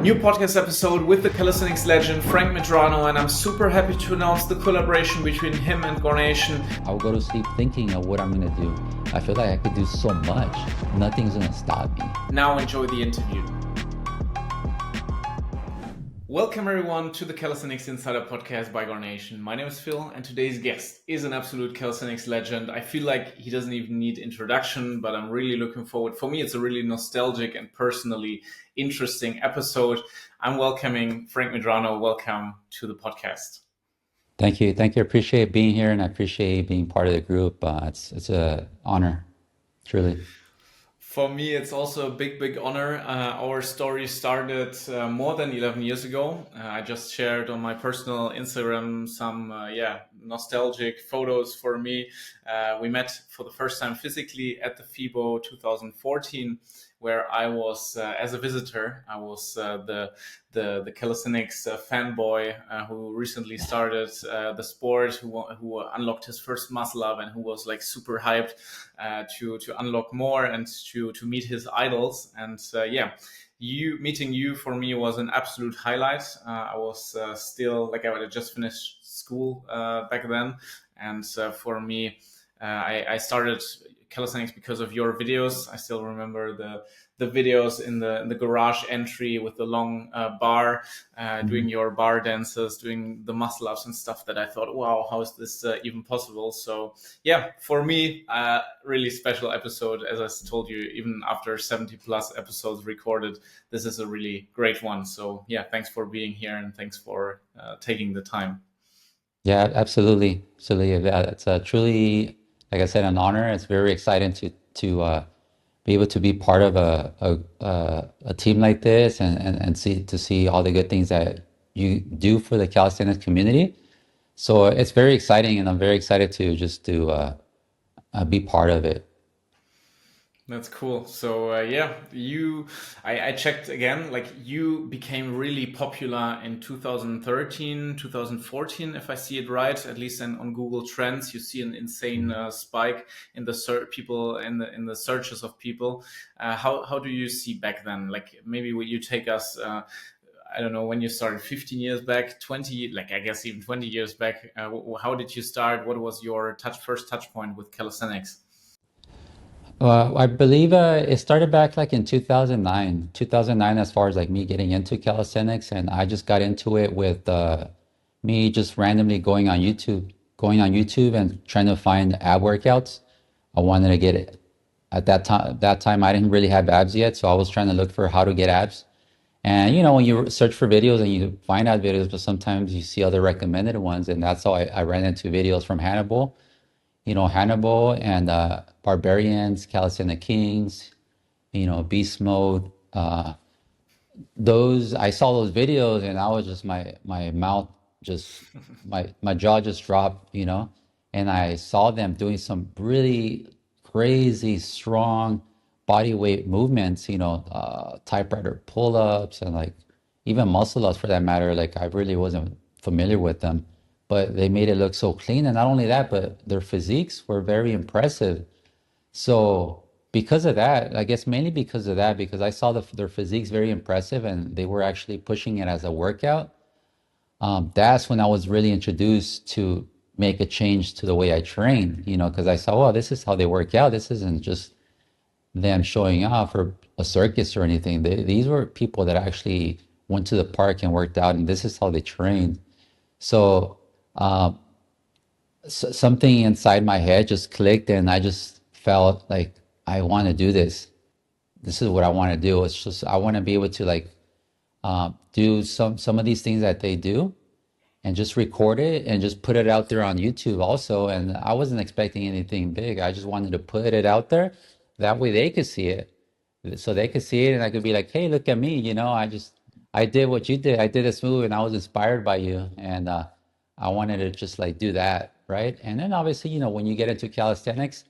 New podcast episode with the calisthenics legend Frank Medrano, and I'm super happy to announce the collaboration between him and GORNATION. I'll go to sleep thinking of what I'm gonna do. I feel like I could do so much. Nothing's gonna stop me. Now enjoy the interview. Welcome everyone to the Calisthenics Insider podcast by GORNATION. My name is Phil, and today's guest is an absolute calisthenics legend. I feel like he doesn't even need introduction, but I'm really looking forward. For me, it's a really nostalgic and personally interesting episode. I'm welcoming Frank Medrano. Welcome to the podcast. Thank you. I appreciate being here, and I appreciate being part of the group. It's an honor, truly. For me, it's also a big honor. Our story started more than 11 years ago. I just shared on my personal Instagram some nostalgic photos for me. We met for the first time physically at the FIBO 2014, where I was as a visitor. I was the calisthenics fanboy who recently started the sport, who unlocked his first muscle up, and who was like super hyped to unlock more and to meet his idols. And meeting you for me was an absolute highlight. I was still like I had just finished school back then, and for me, I started calisthenics because of your videos. I still remember the videos in the garage entry with the long bar, doing your bar dances, doing the muscle ups and stuff that I thought, wow, how is this even possible? So yeah, for me, really special episode. As I told you, even after 70 plus episodes recorded, this is a really great one. So yeah, thanks for being here and thanks for taking the time. Yeah, absolutely. It's truly, like I said, an honor. It's very exciting to be able to be part of a team like this and see all the good things that you do for the calisthenics community. So it's very exciting, and I'm very excited to just to be part of it. That's cool. So I checked again, like you became really popular in 2013, 2014, if I see it right, at least on Google Trends, you see an insane spike in the people in the searches of people. How do you see back then? Like maybe will you take us, I don't know, when you started 15 years back, 20, like I guess even 20 years back, how did you start? What was your first touch point with calisthenics? I believe it started back like in 2009 as far as like me getting into calisthenics, and I just got into it with me just randomly going on YouTube and trying to find ab workouts. I wanted to get it. At that time I didn't really have abs yet, so I was trying to look for how to get abs. And you know, when you search for videos and you find out videos, but sometimes you see other recommended ones, and that's how I ran into videos from Hannibal. Hannibal and Barbarians, Calisthenic Kings, Beast Mode. I saw those videos, and I was just my mouth just my jaw just dropped, and I saw them doing some really crazy strong body weight movements, typewriter pull-ups and like even muscle ups for that matter. Like I really wasn't familiar with them, but they made it look so clean. And not only that, but their physiques were very impressive. So because of that, I guess mainly because of that, because I saw their physiques very impressive and they were actually pushing it as a workout. That's when I was really introduced to make a change to the way I train, because I saw, well, this is how they work out. This isn't just them showing off or a circus or anything. These were people that actually went to the park and worked out, and this is how they trained. So something inside my head just clicked, and I just felt like I want to do this. This is what I want to do. It's just I want to be able to like do some of these things that they do, and just record it and just put it out there on YouTube also. And I wasn't expecting anything big. I just wanted to put it out there. That way they could see it. So they could see it and I could be like, hey, look at me. I did what you did. I did this move and I was inspired by you. And I wanted to just like do that, right? And then obviously, when you get into calisthenics,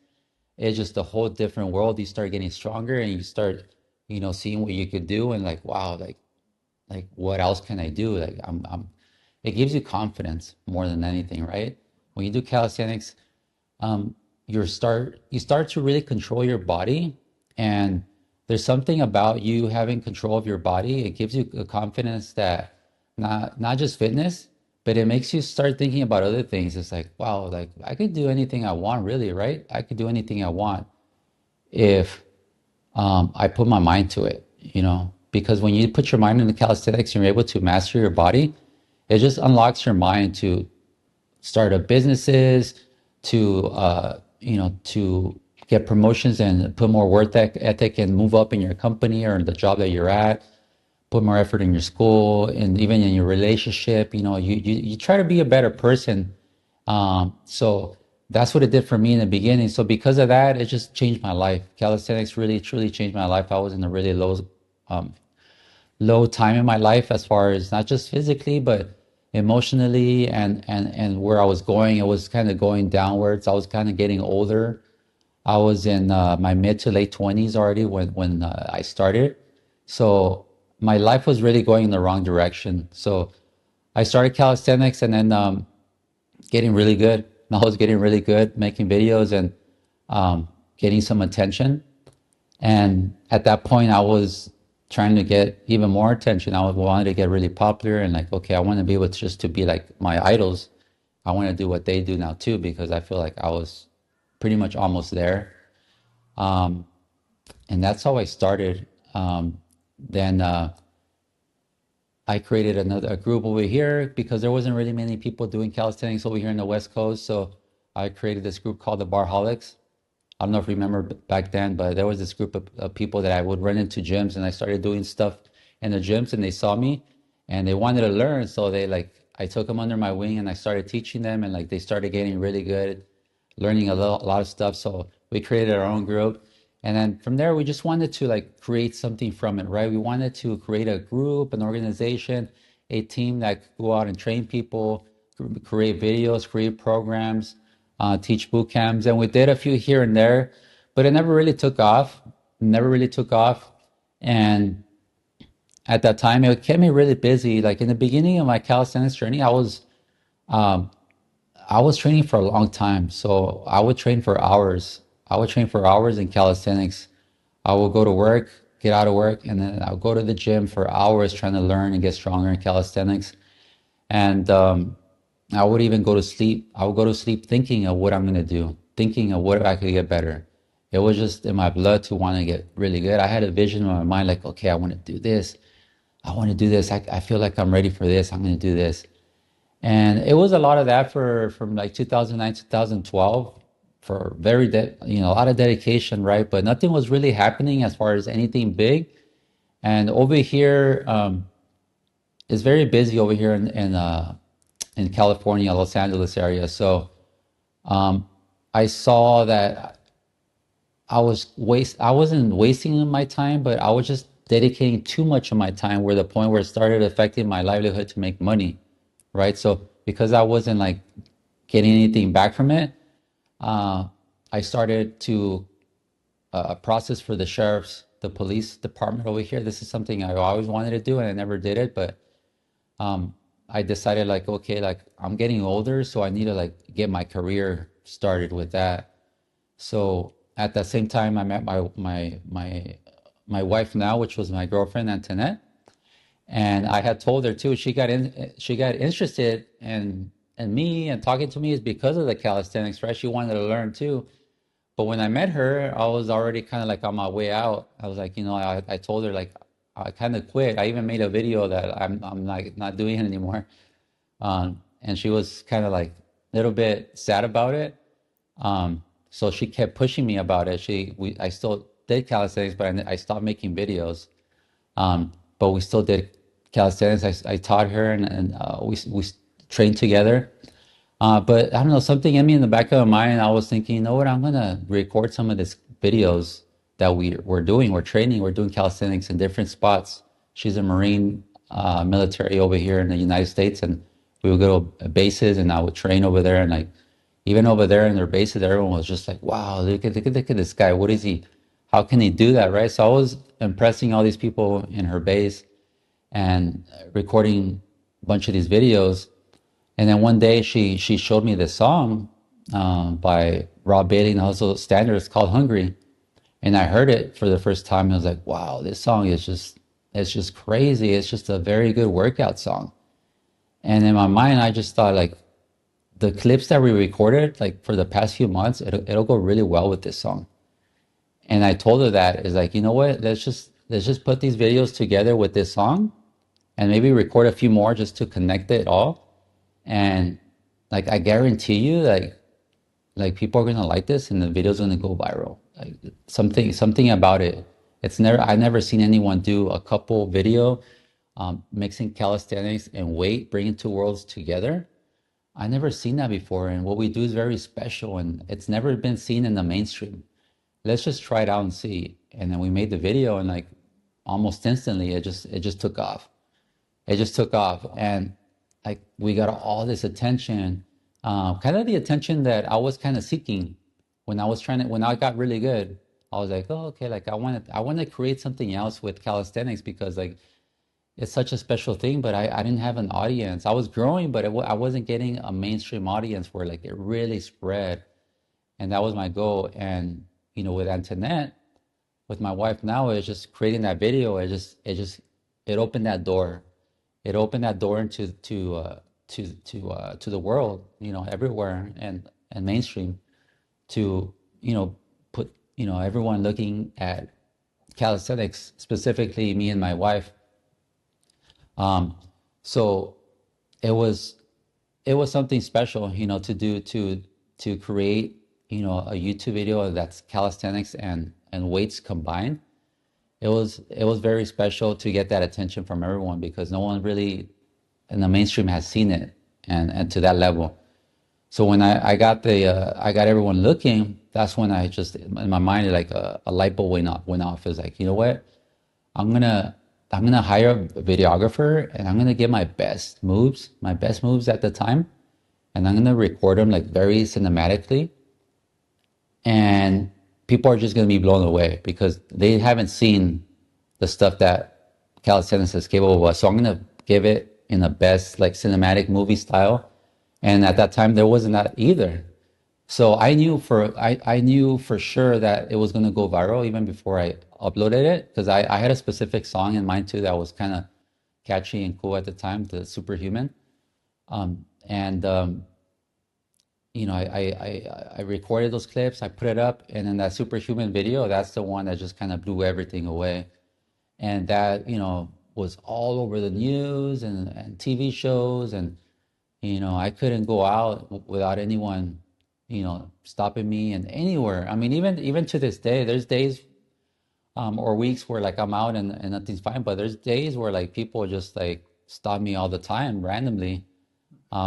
it's just a whole different world. You start getting stronger and you start, seeing what you could do and like, wow, like what else can I do? Like it gives you confidence more than anything, right? When you do calisthenics, you start to really control your body, and there's something about you having control of your body. It gives you a confidence that not just fitness, but it makes you start thinking about other things. It's like, wow, like I could do anything I want, really, right? I could do anything I want if I put my mind to it, you know, because when you put your mind into calisthenics, you're able to master your body. It just unlocks your mind to start up businesses, to to get promotions and put more work ethic and move up in your company or in the job that you're at. Put more effort in your school and even in your relationship. You know, you try to be a better person. So that's what it did for me in the beginning. So because of that, it just changed my life. Calisthenics really truly changed my life. I was in a really um, low time in my life as far as not just physically, but emotionally and where I was going. It was kind of going downwards. I was kind of getting older. I was in my mid to late 20s already when I started. So my life was really going in the wrong direction. So I started calisthenics and then getting really good. I was getting really good, making videos and getting some attention. And at that point, I was trying to get even more attention. I wanted to get really popular and like, okay, I want to be able to just to be like my idols. I want to do what they do now too, because I feel like I was pretty much almost there. Um, and that's how I started. Then I created a group over here because there wasn't really many people doing calisthenics over here in the West Coast. So I created this group called the Barholics. I don't know if you remember back then, but there was this group of people that I would run into gyms and I started doing stuff in the gyms and they saw me and they wanted to learn. So they like, I took them under my wing and I started teaching them and like they started getting really good, learning a lot of stuff. So we created our own group. And then from there, we just wanted to like create something from it, right? We wanted to create a group, an organization, a team that could go out and train people, create videos, create programs, teach boot camps. And we did a few here and there, but it never really took off. Never really took off. And at that time, it kept me really busy. Like in the beginning of my calisthenics journey, um, I was training for a long time. So I would train for hours. I would train for hours in calisthenics. I would go to work, get out of work, and then I would go to the gym for hours trying to learn and get stronger in calisthenics. And I would even go to sleep. I would go to sleep thinking of what I'm going to do, thinking of what I could get better. It was just in my blood to want to get really good. I had a vision in my mind like, okay, I want to do this. I want to do this. I feel like I'm ready for this. I'm going to do this. And it was a lot of that for from like 2009, 2012 for a lot of dedication, right? But nothing was really happening as far as anything big. And over here, it's very busy over here in California, Los Angeles area. So I saw that I wasn't wasting my time, but I was just dedicating too much of my time where the point where it started affecting my livelihood to make money, right? So because I wasn't like getting anything back from it, uh, I started to process for the police department over here. This is something I always wanted to do and I never did it, but um, I decided like, okay, like I'm getting older, so I need to like get my career started with that. So at the same time, I met my wife now, which was my girlfriend Antoinette, and I had told her too. She got interested in me and talking to me is because of the calisthenics, right? She wanted to learn too. But when I met her, I was already kind of like on my way out. I was like, I told her like I kind of quit. I even made a video that I'm like not doing it anymore. And she was kind of like a little bit sad about it. So she kept pushing me about it. I still did calisthenics, but I stopped making videos. But we still did calisthenics. I taught her and we trained together. But I don't know, something in me in the back of my mind, I was thinking, you know what, I'm gonna record some of these videos that we're doing. We're training, we're doing calisthenics in different spots. She's a Marine military over here in the United States, and we would go to bases and I would train over there. And like even over there in their bases, everyone was just like, wow, look at this guy. What is he? How can he do that, right? So I was impressing all these people in her base and recording a bunch of these videos. And then one day she showed me this song by Rob Bailey and also Standard. It's called Hungry. And I heard it for the first time and I was like, wow, this song is just, it's just crazy. It's just a very good workout song. And in my mind, I just thought like the clips that we recorded, like for the past few months, it'll go really well with this song. And I told her that is like, you know what? Let's just put these videos together with this song and maybe record a few more just to connect it all. And like I guarantee you, like people are gonna like this and the video's gonna go viral. Like something about it. I've never seen anyone do a couple video mixing calisthenics and weight, bringing two worlds together. I never seen that before, and what we do is very special, and it's never been seen in the mainstream. Let's just try it out and see. And then we made the video, and like almost instantly, it just took off. It just took off, and like we got all this attention, kind of the attention that I was kind of seeking when I got really good. I was like, oh, okay, like I want to create something else with calisthenics because like it's such a special thing, but I didn't have an audience. I was growing, but I wasn't getting a mainstream audience where like it really spread. And that was my goal. And, with Antoinette, with my wife now, it's just creating that video. It opened that door. It opened that door into to the world, everywhere and mainstream to, put, everyone looking at calisthenics, specifically me and my wife. Um, so it was it was something special, to do to create, a YouTube video that's calisthenics and weights combined. It was very special to get that attention from everyone because no one really in the mainstream has seen it and to that level. So when I got everyone looking, that's when I just in my mind like a light bulb went off. It was like, you know what? I'm gonna I'm gonna hire a videographer and I'm gonna get my best moves at the time, and I'm gonna record them like very cinematically, and people are just gonna be blown away because they haven't seen the stuff that calisthenics is capable of. So I'm gonna give it in the best like cinematic movie style, and at that time there wasn't that either. So I knew for sure that it was gonna go viral even before I uploaded it because I had a specific song in mind too that was kind of catchy and cool at the time, the Superhuman. And I recorded those clips, I put it up, and then that Superhuman video, that's the one that just kind of blew everything away. And that, was all over the news and TV shows, and I couldn't go out without anyone, stopping me and anywhere. I mean, even to this day, there's days or weeks where like I'm out and nothing's fine, but there's days where like people just like stop me all the time randomly.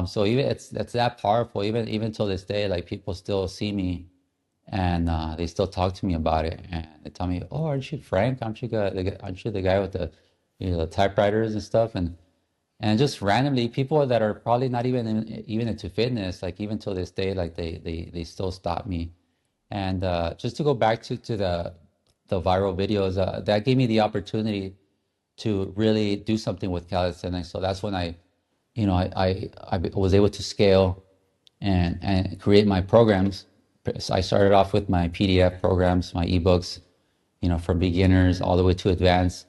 So even it's that powerful. Even till this day, like people still see me and they still talk to me about it, and they tell me, "Oh, aren't you Frank? Aren't you the guy with the the typewriters and stuff?" And just randomly, people that are probably not even into fitness, like even till this day, like they still stop me. And just to go back to the viral videos, that gave me the opportunity to really do something with calisthenics. So that's when I was able to scale and create my programs. So I started off with my PDF programs, my ebooks, from beginners all the way to advanced.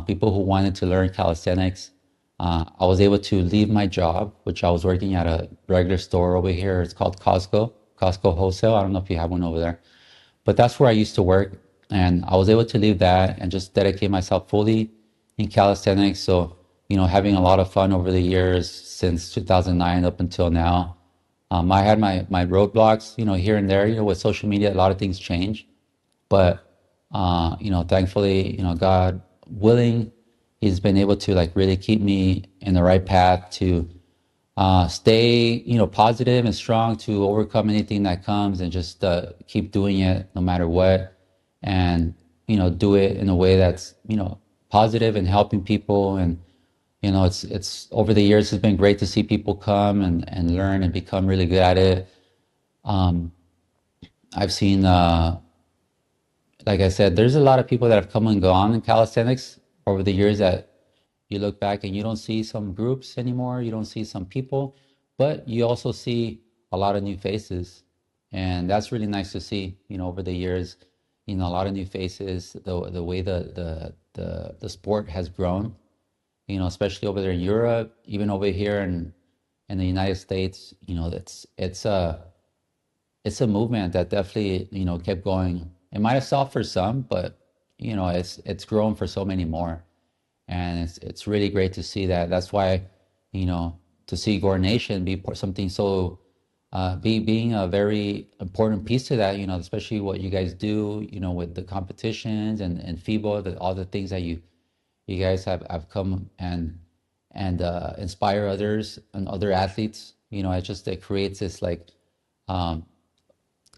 People who wanted to learn calisthenics. I was able to leave my job, which I was working at a regular store over here. It's called Costco Wholesale. I don't know if you have one over there, but that's where I used to work. And I was able to leave that and just dedicate myself fully in calisthenics. So, having a lot of fun over the years since 2009 up until now. I had my roadblocks, here and there, with social media, a lot of things change. But, thankfully, God willing, He's been able to like really keep me in the right path to stay, positive and strong to overcome anything that comes and just keep doing it no matter what. And, do it in a way that's, positive and helping people. And, it's over the years, it's been great to see people come and learn and become really good at it. I've seen, like I said, there's a lot of people that have come and gone in calisthenics over the years that you look back and you don't see some groups anymore, you don't see some people, but you also see a lot of new faces. And that's really nice to see, over the years. you know, a lot of new faces, the way the sport has grown, you know, especially over there in Europe, even over here in the United States, you know, it's a movement that definitely, you know, kept going. It might have stopped for some, but you know, it's grown for so many more. And it's really great to see that. That's why, you know, to see GORNATION be something so being a very important piece to that, you know, especially what you guys do, you know, with the competitions and FIBO, all the things that you guys have come and inspire others and other athletes. You know, it creates this like um,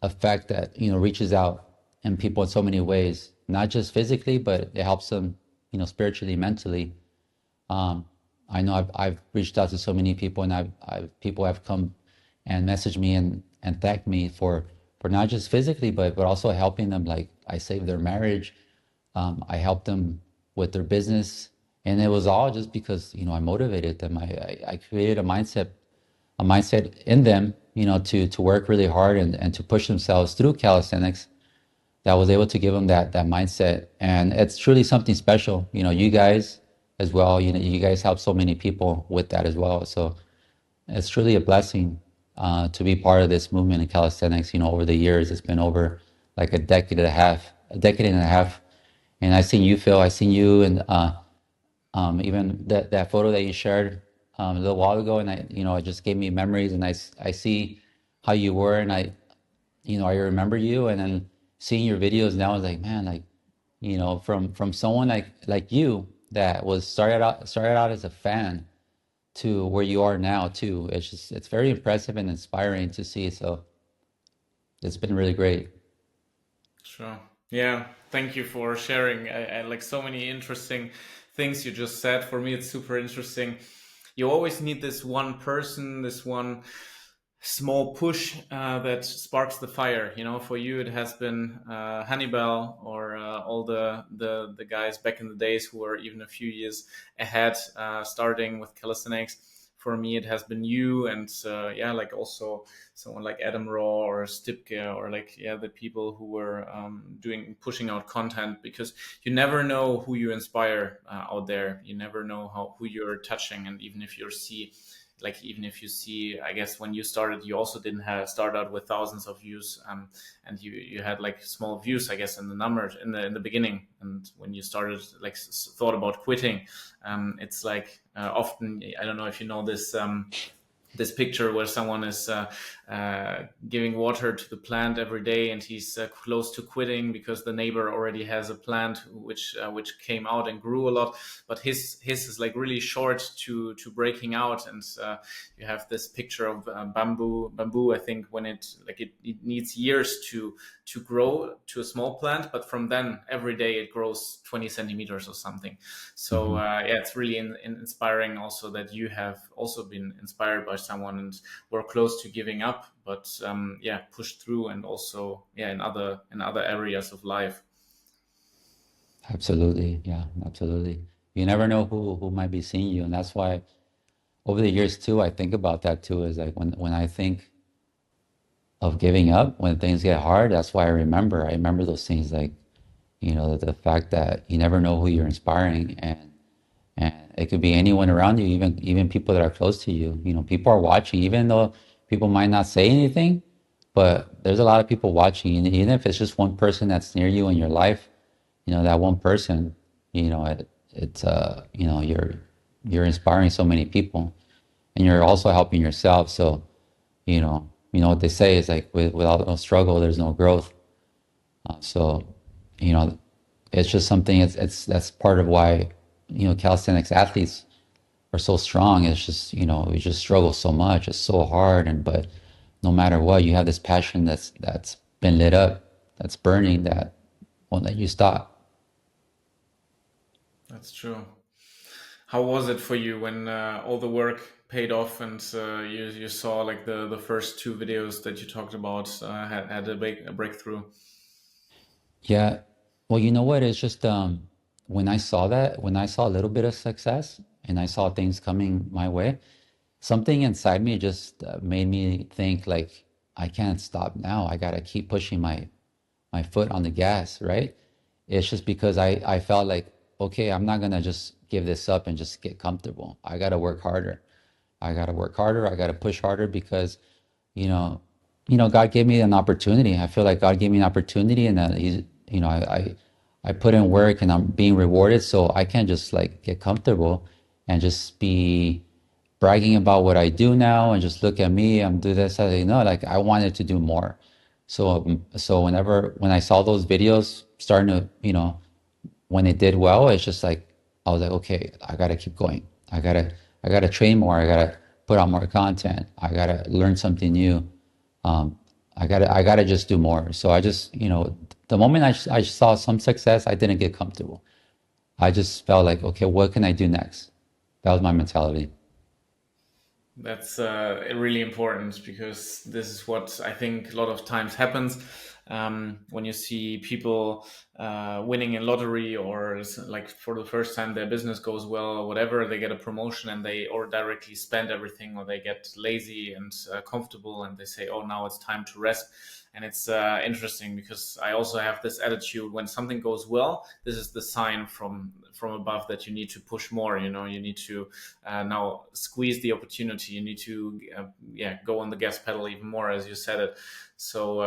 effect that, you know, reaches out in people in so many ways, not just physically, but it helps them, you know, spiritually, mentally. Um, I know I've reached out to so many people, and people have come and messaged me and thanked me for not just physically, but also helping them. Like I saved their marriage, I helped them with their business, and it was all just because, you know, I motivated them. I created a mindset in them, you know, to work really hard and to push themselves through calisthenics that was able to give them that mindset. And it's truly something special. You know, you guys as well, you know, you guys help so many people with that as well. So it's truly a blessing to be part of this movement in calisthenics. You know, over the years, it's been over like a decade and a half. And I seen you, Phil. I seen you, and even that photo that you shared a little while ago, and I, you know, it just gave me memories. And I see how you were, and you know, I remember you, and then seeing your videos now, I was like, man, like, you know, from someone like you that was started out as a fan to where you are now too. It's very impressive and inspiring to see. So it's been really great. Sure. Yeah. Thank you for sharing. I like so many interesting things you just said. For me, it's super interesting. You always need this one person, this one small push that sparks the fire. You know, for you, it has been Hannibal or all the guys back in the days who were even a few years ahead, starting with calisthenics. For me, it has been you, and yeah, like also someone like Adam Raw or Stipke, or like, yeah, the people who were pushing out content, because you never know who you inspire out there. You never know who you're touching. And even if you see, I guess when you started, you also didn't start out with thousands of views, and you had like small views, I guess, in the numbers in the beginning. And when you started, like thought about quitting, it's like often, I don't know if you know this. This picture where someone is giving water to the plant every day, and he's close to quitting because the neighbor already has a plant which came out and grew a lot, but his is like really short to breaking out. And you have this picture of bamboo. I think when it needs years to grow to a small plant, but from then every day it grows 20 centimeters or something. So Hmm. yeah, it's really inspiring also that you have also been inspired by someone and were close to giving up, but yeah, pushed through, and also, yeah, in other areas of life. Absolutely. Yeah, absolutely. You never know who might be seeing you. And that's why over the years too, I think about that too, is like when I think of giving up, when things get hard, that's why I remember those things, like, you know, the fact that you never know who you're inspiring, and it could be anyone around you, even people that are close to you. You know, people are watching, even though people might not say anything, but there's a lot of people watching. And even if it's just one person that's near you in your life, you know, that one person, you know, it's you know, you're inspiring so many people, and you're also helping yourself. So, you know what they say is like, without no struggle, there's no growth. So, you know, it's just something. It's that's part of why, you know, calisthenics athletes are so strong. It's just, you know, we just struggle so much. It's so hard, and but no matter what, you have this passion that's been lit up, that's burning, that won't let you stop. That's true. How was it for you when all the work paid off, and you saw like the first two videos that you talked about had a breakthrough? Yeah. Well, you know what? It's just when I saw that, when I saw a little bit of success and I saw things coming my way, something inside me just made me think like, I can't stop now. I gotta keep pushing my foot on the gas, right? It's just because I felt like, okay, I'm not gonna just give this up and just get comfortable. I gotta work harder. I gotta work harder. I gotta push harder because, you know, God gave me an opportunity. I feel like God gave me an opportunity, and that He's, I put in work and I'm being rewarded. So I can't just like get comfortable and just be bragging about what I do now and just look at me, I'm do this. I know, like I wanted to do more. So when I saw those videos starting to, when it did well, it's just like I was like, okay, I gotta keep going. I gotta train more. I gotta put out more content. I gotta learn something new. Um, I gotta just do more. So I just, the moment I saw some success, I didn't get comfortable. I just felt like, okay, what can I do next? That was my mentality. That's really important, because this is what I think a lot of times happens when you see people winning in lottery, or like for the first time their business goes well or whatever, they get a promotion and they or directly spend everything, or they get lazy and comfortable and they say, oh, now it's time to rest. And it's interesting, because I also have this attitude: when something goes well, this is the sign from above that you need to push more. You need to now squeeze the opportunity. You need to go on the gas pedal even more, as you said it. So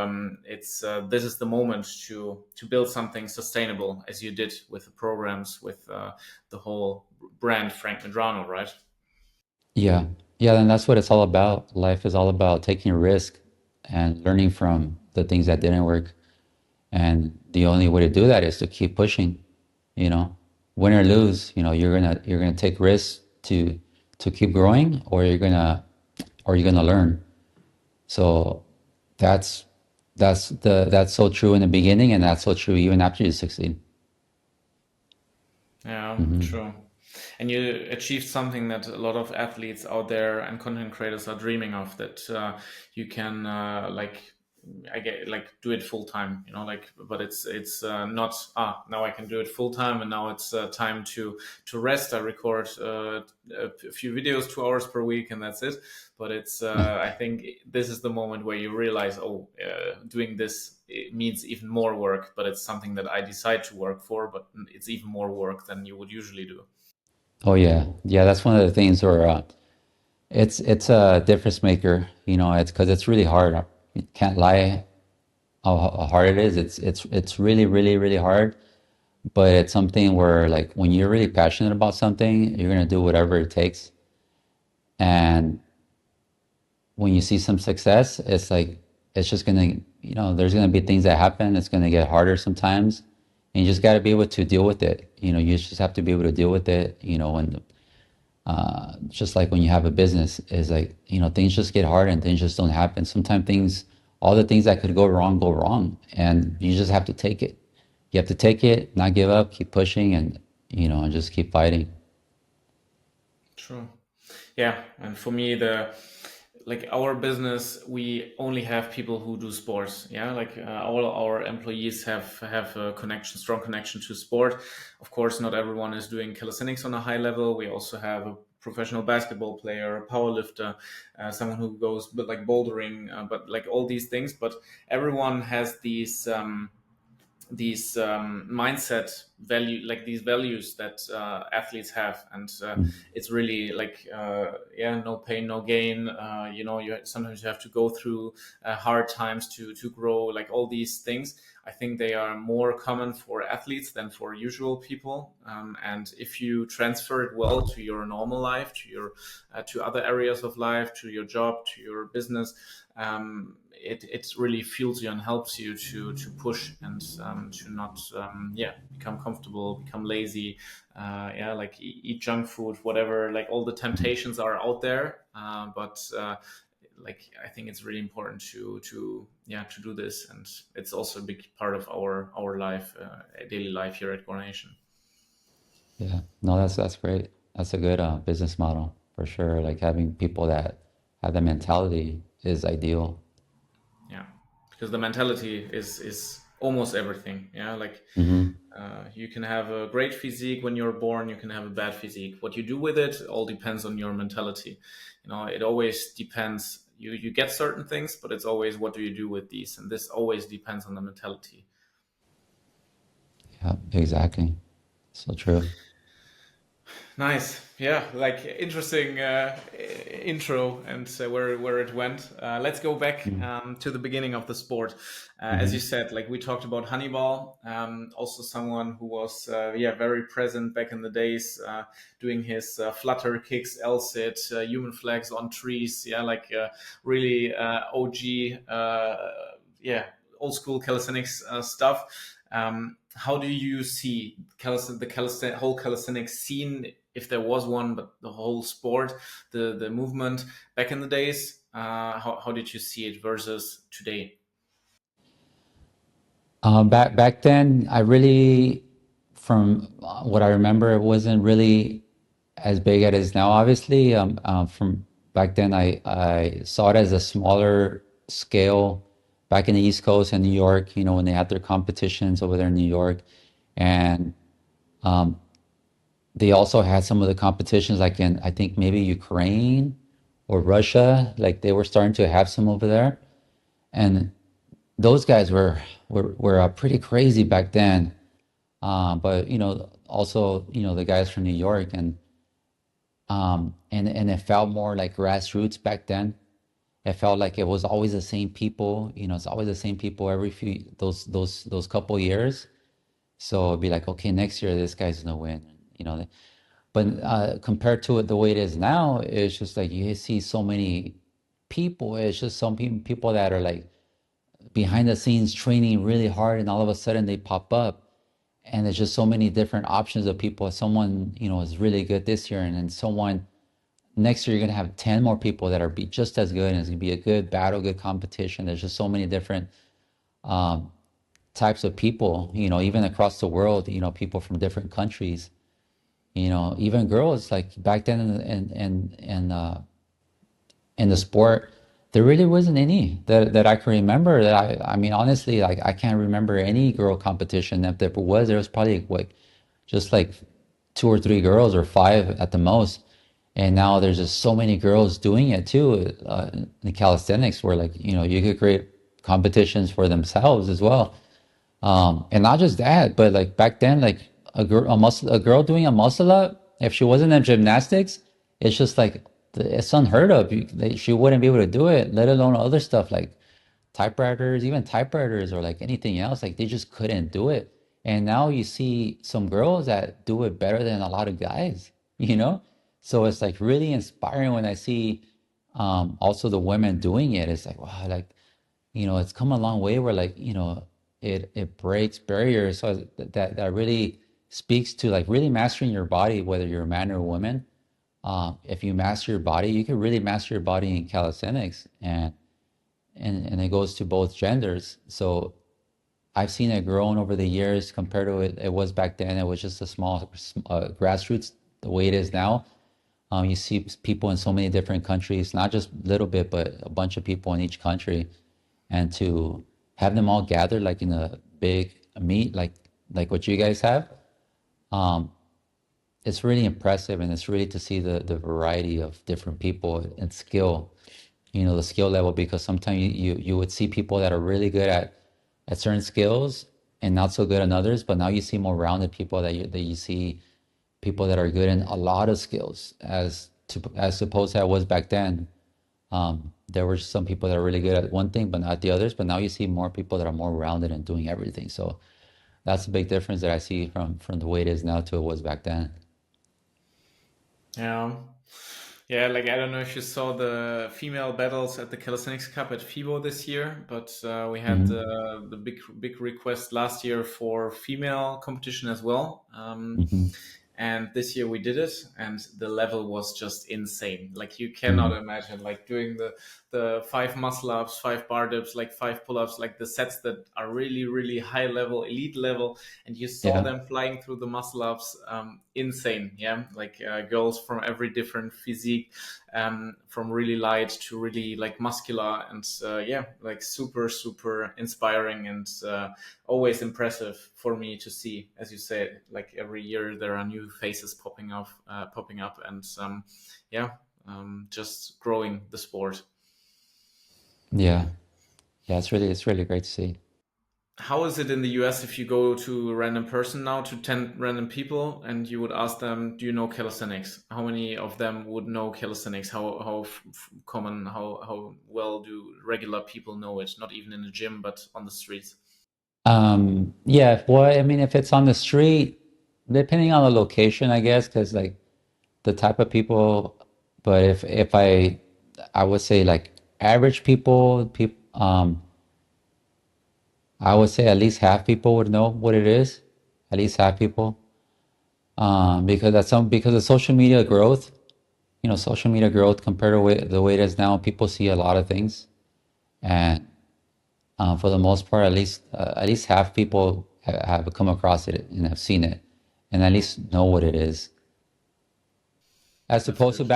it's this is the moment to build something sustainable, as you did with the programs, with the whole brand Frank Medrano, right? Yeah. Yeah, and that's what it's all about. Life is all about taking risk and learning from the things that didn't work. And the only way to do that is to keep pushing, you know. Win or lose, you're gonna take risks to keep growing, or you're gonna learn. So that's that's so true in the beginning, and that's so true even after you succeed. Yeah, Hmm. true. And you achieved something that a lot of athletes out there and content creators are dreaming of, that you can I get like do it full time, like, but it's not, now I can do it full time, and now it's time to rest. I record a few videos 2 hours per week, and that's it. But it's I think this is the moment where you realize, oh, doing this, it means even more work, but it's something that I decide to work for, but it's even more work than you would usually do. Oh yeah, yeah. That's one of the things where it's a difference maker. It's because it's really hard. You can't lie how hard it is. It's really really really hard. But it's something where like when you're really passionate about something, you're gonna do whatever it takes. And when you see some success, it's like it's just gonna, there's gonna be things that happen. It's gonna get harder sometimes, and you just got to be able to deal with it. You just have to be able to deal with it. When just like when you have a business, is like things just get hard and things just don't happen. Sometimes all the things that could go wrong, and you just have to take it. You have to take it, not give up, keep pushing, and and just keep fighting. True. Yeah, and for me, the like our business, we only have people who do sports. Yeah, like all our employees have a strong connection to sport. Of course, not everyone is doing calisthenics on a high level. We also have a professional basketball player, a power lifter, someone who goes but like bouldering, but like all these things. But everyone has these mindset value, like these values that athletes have, and Mm. it's really like no pain no gain. You sometimes you have to go through hard times to grow, like all these things. I think they are more common for athletes than for usual people, and if you transfer it well to your normal life, to your to other areas of life, to your job, to your business, it really fuels you and helps you to push, and to not become comfortable, become lazy, like eat junk food, whatever. Like all the temptations are out there, but like I think it's really important to do this, and it's also a big part of our life, daily life here at GORNATION. Yeah, no, that's great. That's a good business model for sure. Like having people that have the mentality is ideal. Yeah, because the mentality is almost everything. Yeah, like Hmm. you can have a great physique when you're born, you can have a bad physique. What you do with it all depends on your mentality. It always depends. You get certain things, but it's always what do you do with these, and this always depends on the mentality. Yeah, exactly. So true. Nice. Yeah, like interesting intro and where it went. Let's go back to the beginning of the sport. As you Mm-hmm. said, like we talked about Hannibal, also someone who was yeah very present back in the days, doing his flutter kicks, L-sit, human flags on trees. Yeah, like really OG. Yeah, old school calisthenics stuff. How do you see whole calisthenics scene, if there was one, but the whole sport, the movement back in the days? How did you see it versus today? Back then, I really, from what I remember, it wasn't really as big as it is now. Obviously, from back then, I saw it as a smaller scale back in the East Coast and New York. You know, when they had their competitions over there in New York, and they also had some of the competitions like in I think maybe Ukraine or Russia. Like they were starting to have some over there, and those guys were pretty crazy back then. But you know, also you know the guys from New York, and it felt more like grassroots back then. It felt like it was always the same people. You know, it's always the same people every few those couple years. So it'd be like, okay, next year this guy's gonna win. You know, but compared to it the way it is now, it's just like you see so many people. It's just some people that are like behind the scenes training really hard, and all of a sudden they pop up and there's just so many different options of people. Someone, you know, is really good this year, and then someone next year you're gonna have 10 more people that are be just as good, and it's gonna be a good battle, good competition. There's just so many different types of people, you know, even across the world, you know, people from different countries, you know, even girls like back then in the sport, there really wasn't any that I can remember. That I mean, honestly, like I can't remember any girl competition. If there was probably like just like two or three girls or five at the most. And now there's just so many girls doing it too. In calisthenics, where like you know you could create competitions for themselves as well. And not just that, but like back then, like a girl doing a muscle up, if she wasn't in gymnastics, it's just like it's unheard of. She wouldn't be able to do it, let alone other stuff like typewriters, even typewriters or like anything else. Like they just couldn't do it. And now you see some girls that do it better than a lot of guys, you know? So it's like really inspiring when I see also the women doing it. It's like, wow, like you know, it's come a long way where like, you know, it breaks barriers. So that really speaks to like really mastering your body, whether you're a man or a woman. If you master your body, you can really master your body in calisthenics, and it goes to both genders. So I've seen it grown over the years compared to it was back then. It was just a small grassroots the way it is now. You see people in so many different countries, not just a little bit, but a bunch of people in each country, and to have them all gathered like in a big meet, like what you guys have, um, it's really impressive, and it's really to see the variety of different people and skill, you know, the skill level, because sometimes you would see people that are really good at certain skills and not so good on others, but now you see more rounded people that you see people that are good in a lot of skills as opposed to I was back then. There were some people that are really good at one thing, but not the others. But now you see more people that are more rounded and doing everything. So that's a big difference that I see from the way it is now to it was back then. Yeah. Yeah, like I don't know if you saw the female battles at the Calisthenics Cup at FIBO this year, but we had Hmm. the big request last year for female competition as well. Hmm. And this year we did it, and the level was just insane. Like you cannot Hmm. imagine, like doing the five muscle ups, five bar dips, like five pull ups, like the sets that are really high level, elite level, and you saw Yeah. them flying through the muscle ups. Insane, yeah. Like girls from every different physique, from really light to really like muscular, and yeah, like super inspiring and always impressive for me to see. As you said, like every year there are new faces popping up, and yeah, just growing the sport. Yeah. Yeah. It's really great to see. how is it in the US if you go to a random person now, to 10 random people, and you would ask them, do you know calisthenics? How many of them would know calisthenics? How common, how well do regular people know it? Not even in the gym, but on the streets. Yeah, well, I mean, if it's on the street, depending on the location, I guess, because like the type of people, but if I would say like average people, I would say at least half people would know what it is, at least half people, because because of social media growth, social media growth compared to the way it is now, people see a lot of things, and for the most part, at least half people have come across it and have seen it, and at least know what it is. As That's opposed to good.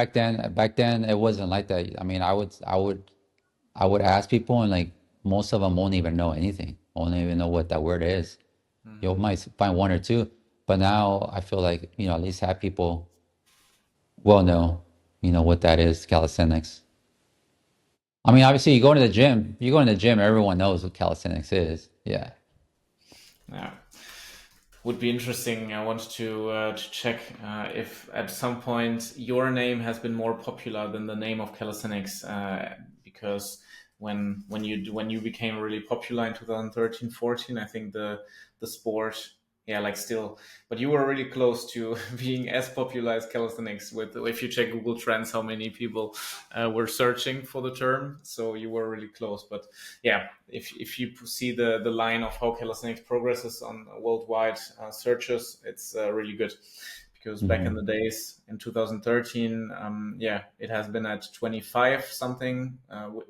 back then it wasn't like that. I mean, I would ask people, and like most of them won't even know anything, won't even know what that word is. You Hmm. might find one or two, but now I feel like, at least half people will know, what that is, calisthenics. I mean, obviously, you go to the gym, everyone knows what calisthenics is. Yeah. Yeah. Would be interesting. I want to check if at some point your name has been more popular than the name of calisthenics, because when you became really popular in 2013, 14, I think the sport, yeah, like still, but you were really close to being as popular as calisthenics. With, if you check Google Trends, how many people were searching for the term, so you were really close. But yeah, if you see the line of how calisthenics progresses on worldwide searches, it's really good, because back in Hmm. the days in 2013, yeah, it has been at 25 something.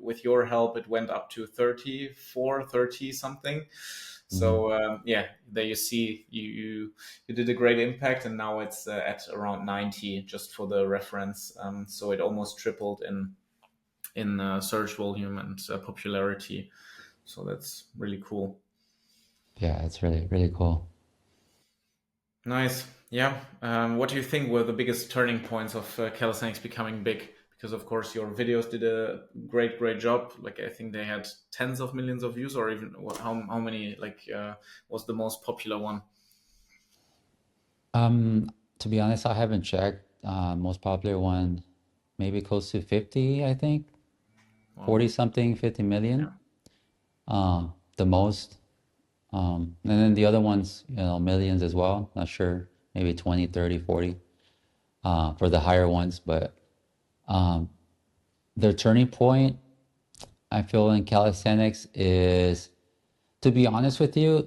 With your help, it went up to 34, 30 something. Hmm. So yeah, there you see, you did a great impact, and now it's at around 90, just for the reference. So it almost tripled in search volume and popularity. So that's really cool. Yeah, it's really, really cool. Nice. Yeah. What do you think were the biggest turning points of calisthenics becoming big? Because of course your videos did a great job. Like I think they had tens of millions of views, or even how many? Like was the most popular one? To be honest, I haven't checked. Most popular one, maybe close to 50, I think. Wow. 40 something, 50 Yeah. million. The most. And then the other ones, millions as well. Not sure, maybe 20, 30, 40, for the higher ones. But their turning point, I feel, in calisthenics is, to be honest with you,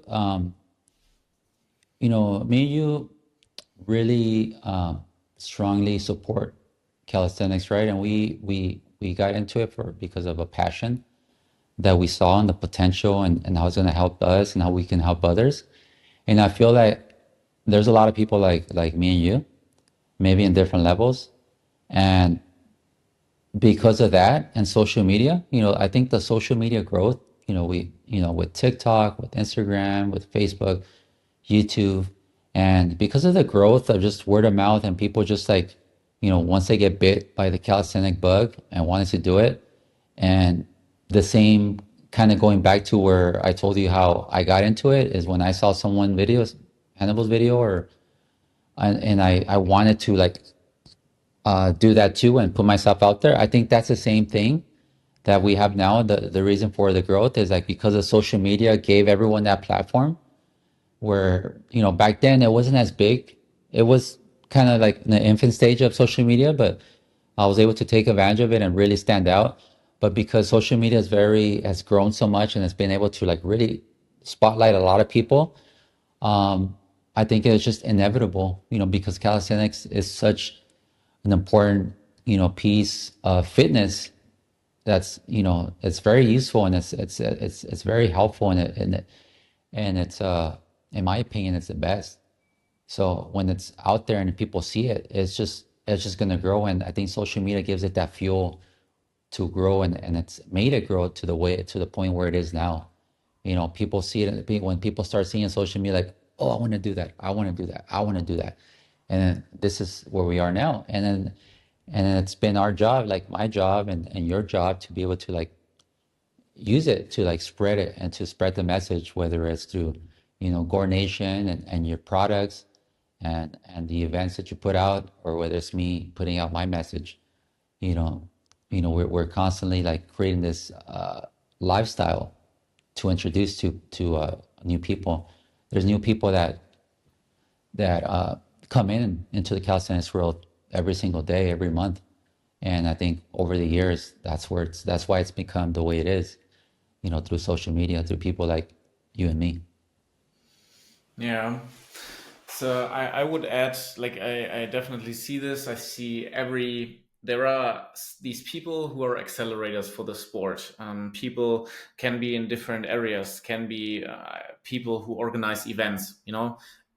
me and you really strongly support calisthenics, right? And we got into it because of a passion that we saw and the potential, and how it's going to help us and how we can help others. And I feel like there's a lot of people like me and you, maybe in different levels. And because of that and social media, I think the social media growth, with TikTok, with Instagram, with Facebook, YouTube, and because of the growth of just word of mouth and people just like, once they get bit by the calisthenic bug and wanted to do it, and the same kind of going back to where I told you how I got into it is when I saw Hannibal's video, and I wanted to like do that too and put myself out there. I think that's the same thing that we have now. The reason for the growth is like because of social media gave everyone that platform where, back then it wasn't as big. It was kind of like in the infant stage of social media, but I was able to take advantage of it and really stand out. But because social media has grown so much and has been able to like really spotlight a lot of people, I think it's just inevitable, because calisthenics is such an important, piece of fitness that's, it's very useful, and it's very helpful, and it's in my opinion, it's the best. So when it's out there and people see it, it's just gonna grow. And I think social media gives it that fuel to grow, and it's made it grow to the point where it is now. People see it, when people start seeing social media, like, oh, I want to do that, I want to do that, I want to do that. And then this is where we are now. And then it's been our job, like my job and your job, to be able to like, use it to like spread it and to spread the message, whether it's through, GORNATION and your products and the events that you put out, or whether it's me putting out my message. You know, we're constantly like creating this lifestyle to introduce to new people. There's new people that come into the calisthenics world every single day, every month. And I think over the years, that's why it's become the way it is, through social media, through people like you and me. Yeah. So I would add, like, I definitely see this. I see there are these people who are accelerators for the sport. People can be in different areas, can be people who organize events.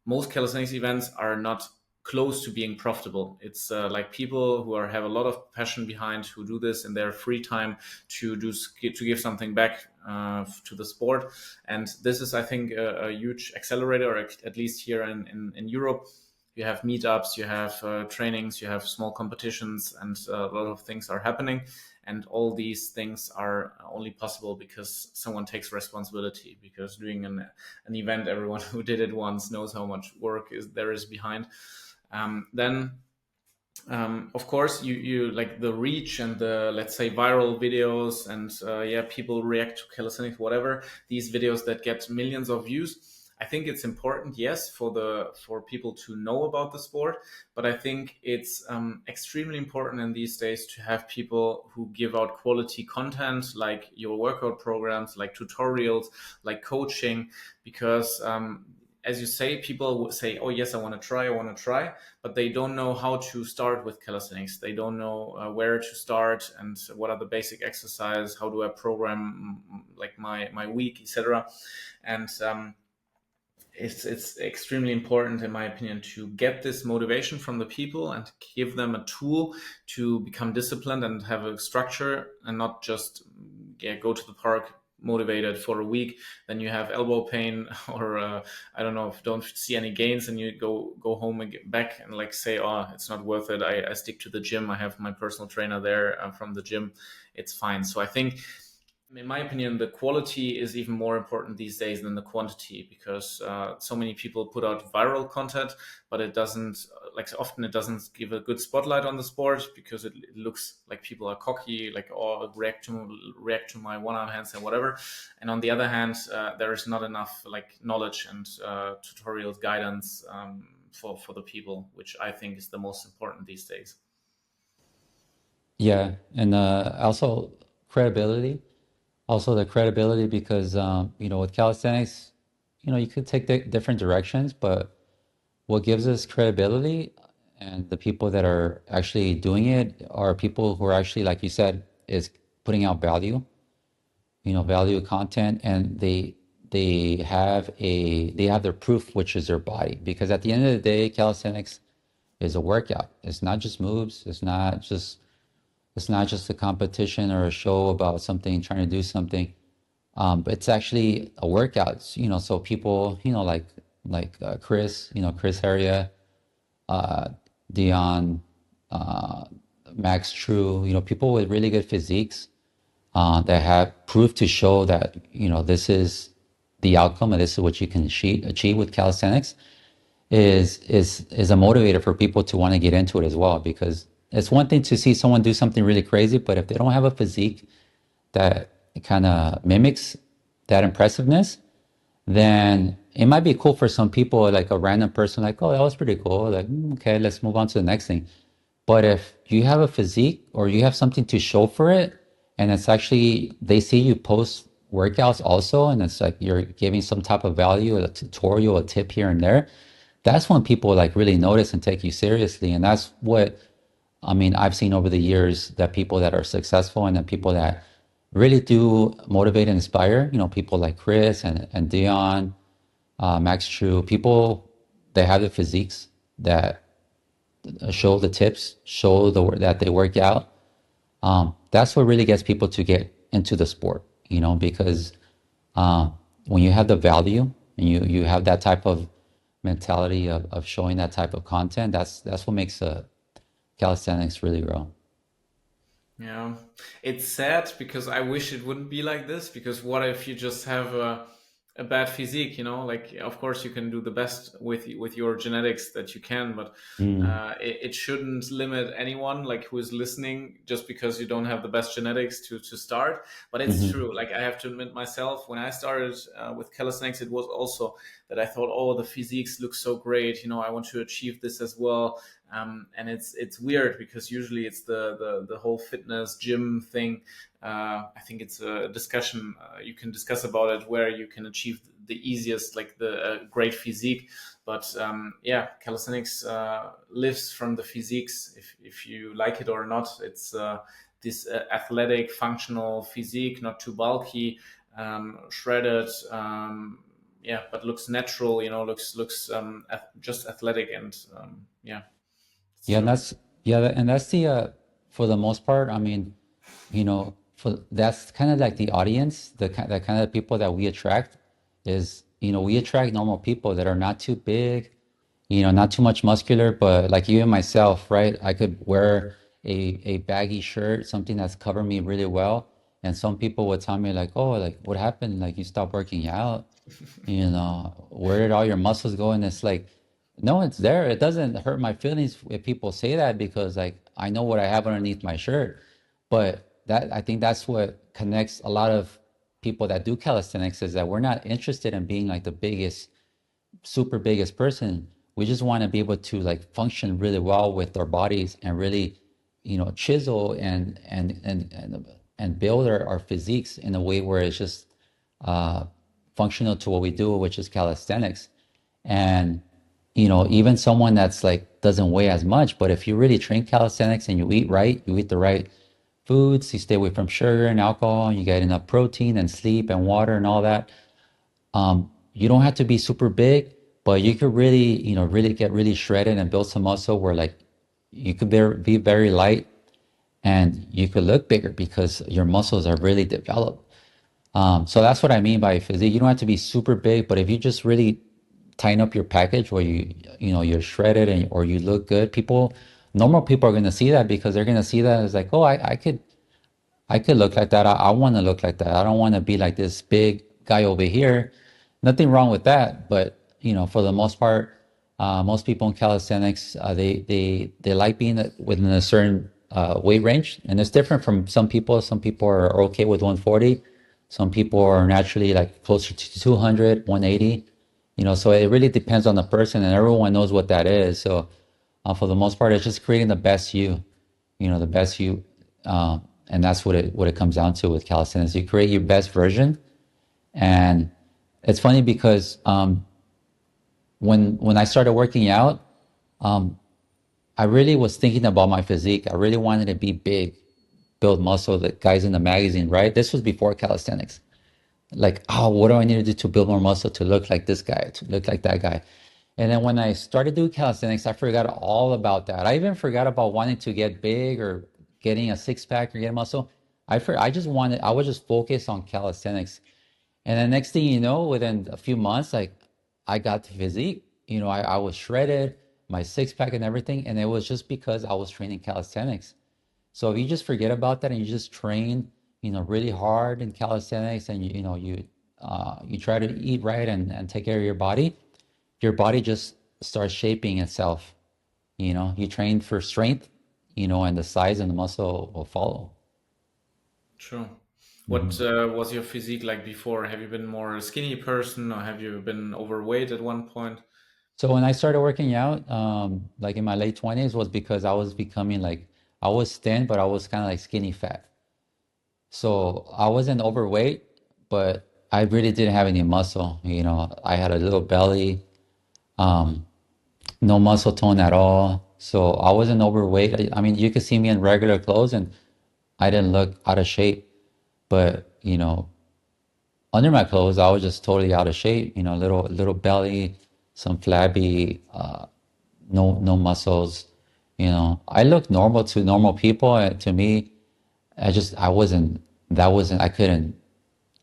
Most calisthenics events are not close to being profitable. It's like people who have a lot of passion behind, who do this in their free time to give something back to the sport. And this is, I think, a huge accelerator, at least here in Europe. You have meetups, you have trainings, you have small competitions, and a lot of things are happening. And all these things are only possible because someone takes responsibility. Because doing an event, everyone who did it once knows how much work there is behind. Then of course, you like the reach and the, let's say, viral videos, and people react to calisthenics, whatever, these videos that get millions of views. I think it's important, yes, for people to know about the sport, but I think it's extremely important in these days to have people who give out quality content, like your workout programs, like tutorials, like coaching, because as you say, people say, "Oh yes, I want to try," but they don't know how to start with calisthenics. They don't know where to start and what are the basic exercises. How do I program like my week, etc. And it's extremely important, in my opinion, to get this motivation from the people and give them a tool to become disciplined and have a structure, and not just go to the park motivated for a week, then you have elbow pain or I don't know, if don't see any gains, and you go home and get back and like say, oh, it's not worth it. I stick to the gym. I have my personal trainer there from the gym. It's fine. So I think, in my opinion, the quality is even more important these days than the quantity, because so many people put out viral content, but it doesn't, like, often it doesn't give a good spotlight on the sport, because it looks like people are cocky, like, or react to my one arm handstand, whatever. And on the other hand, there is not enough like knowledge and tutorials, guidance for the people, which I think is the most important these days. Yeah, and also credibility. Also the credibility, because with calisthenics, you could take different directions, but what gives us credibility and the people that are actually doing it are people who are actually, like you said, is putting out value, value content, and they have their proof, which is their body. Because at the end of the day, calisthenics is a workout. It's not just moves. It's not just a competition or a show about something, trying to do something. But it's actually a workout, so people, like Chris Heria, uh, Dion, uh, Max True, people with really good physiques that have proof to show that, this is the outcome and this is what you can achieve with calisthenics, is a motivator for people to want to get into it as well. Because it's one thing to see someone do something really crazy, but if they don't have a physique that kind of mimics that impressiveness, then it might be cool for some people, like a random person, like, oh, that was pretty cool. Like, okay, let's move on to the next thing. But if you have a physique or you have something to show for it, and it's actually, they see you post workouts also, and it's like you're giving some type of value, a tutorial, a tip here and there, that's when people like really notice and take you seriously. And that's what, I mean, I've seen over the years, that people that are successful and the people that really do motivate and inspire, people like Chris and Dion, Max True, people that have the physiques that show the tips, show that they work out. That's what really gets people to get into the sport, because when you have the value and you have that type of mentality of showing that type of content, that's what makes calisthenics really grow. Yeah, it's sad because I wish it wouldn't be like this. Because what if you just have a bad physique? You know, like of course you can do the best with your genetics that you can, but Mm, it shouldn't limit anyone like who is listening just because you don't have the best genetics to start. But it's hmm true. Like I have to admit myself, when I started with calisthenics, it was also that I thought, oh, the physiques look so great. You know, I want to achieve this as well. And it's weird because usually it's the whole fitness gym thing. I think it's a discussion you can discuss about it where you can achieve the easiest, like the great physique. But yeah, calisthenics lives from the physiques. If you like it or not, it's this athletic, functional physique, not too bulky, shredded. Yeah, but looks natural. You know, looks just athletic and yeah. It's Yeah, and true. that's and that's the for the most part. I mean, you know, for that's kind of like the audience, the kind of people that we attract is, you know, we attract normal people that are not too big, you know, not too much muscular, but like you and myself, right? I could wear a baggy shirt, something that's covered me really well, and some people would tell me like, "Oh, like what happened? Like you stopped working out? You know, where did all your muscles go?" And it's like, no, it's there. It doesn't hurt my feelings if people say that because like I know what I have underneath my shirt. But that I think that's what connects a lot of people that do calisthenics is that we're not interested in being like the biggest, super biggest person. We just want to be able to like function really well with our bodies and really, you know, chisel and build our physiques in a way where it's just uh, functional to what we do, which is calisthenics. And, you know, even someone that's like doesn't weigh as much, but if you really train calisthenics and you eat right, you eat the right foods, you stay away from sugar and alcohol, you get enough protein and sleep and water and all that. You don't have to be super big, but you could really, you know, really get really shredded and build some muscle where like you could be very light and you could look bigger because your muscles are really developed. So that's what I mean by physique. You don't have to be super big, but if you just really tighten up your package where you know, you're shredded and or you look good, normal people are going to see that because they're going to see that as like, oh, I could look like that. I want to look like that. I don't want to be like this big guy over here. Nothing wrong with that, but you know, for the most part, most people in calisthenics, they like being within a certain weight range, and it's different from some people. Some people are okay with 140. Some people are naturally like closer to 200, 180. You know, so it really depends on the person, and everyone knows what that is. So, for the most part, it's just creating the best you. You know, the best you, and that's what it comes down to with calisthenics. You create your best version, and it's funny because when I started working out, um, I really was thinking about my physique. I really wanted to be big, build muscle. The guys in the magazine, right? This was before calisthenics. Like, oh, what do I need to do to build more muscle to look like this guy, to look like that guy? And then when I started doing calisthenics, I forgot all about that. I even forgot about wanting to get big or getting a six pack or get muscle. I was just focused on calisthenics. And the next thing you know, within a few months, like I got the physique. You know, I was shredded, my six pack and everything. And it was just because I was training calisthenics. So if you just forget about that and you just train, you know, really hard in calisthenics and you know, you try to eat right and take care of your body just starts shaping itself. You know, you train for strength, you know, and the size and the muscle will follow. True. What Mhm. was your physique like before? Have you been more a skinny person or have you been overweight at one point? So when I started working out, like in my late 20s, was because I was becoming like, I was thin, but I was kind of like skinny fat. So I wasn't overweight, but I really didn't have any muscle. You know, I had a little belly, um, no muscle tone at all. So I wasn't overweight. I mean, you could see me in regular clothes and I didn't look out of shape. But, you know, under my clothes, I was just totally out of shape. You know, little belly, some flabby, no muscles. You know, I look normal to normal people, and to me, I wasn't. That wasn't. I couldn't.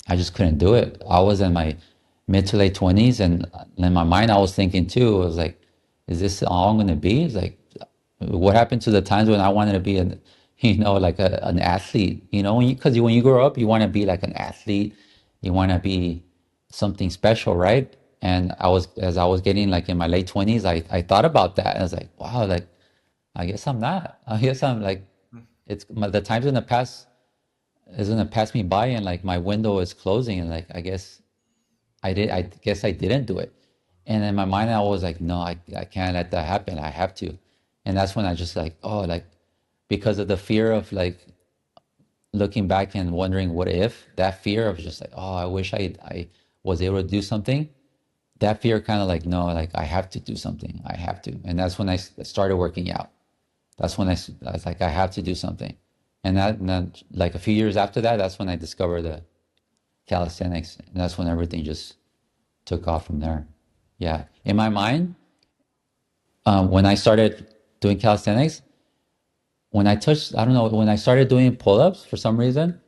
I just couldn't do it. I was in my mid to late 20s, and in my mind, I was thinking too. I was like, "Is this all I'm gonna be?" It's like, what happened to the times when I wanted to be a like an athlete, because when you grow up, you want to be like an athlete, you want to be something special, right? And as I was getting like in my late 20s, I thought about that. And I was like, wow, like, I guess I'm not. I guess I'm like, the time's gonna pass, is gonna pass me by, and like my window is closing, and like, I guess I didn't do it. And in my mind, I was like, no, I can't let that happen. I have to. And that's when I just like, oh, like, because of the fear of like looking back and wondering what if, that fear of just like, oh, I wish I was able to do something. That fear kind of like, no, like I have to do something. I have to. And that's when I started working out. That's when I was like, I have to do something. And then like a few years after that, that's when I discovered the calisthenics. And that's when everything just took off from there. Yeah. In my mind, when I started doing calisthenics, I don't know, when I started doing pull-ups for some reason,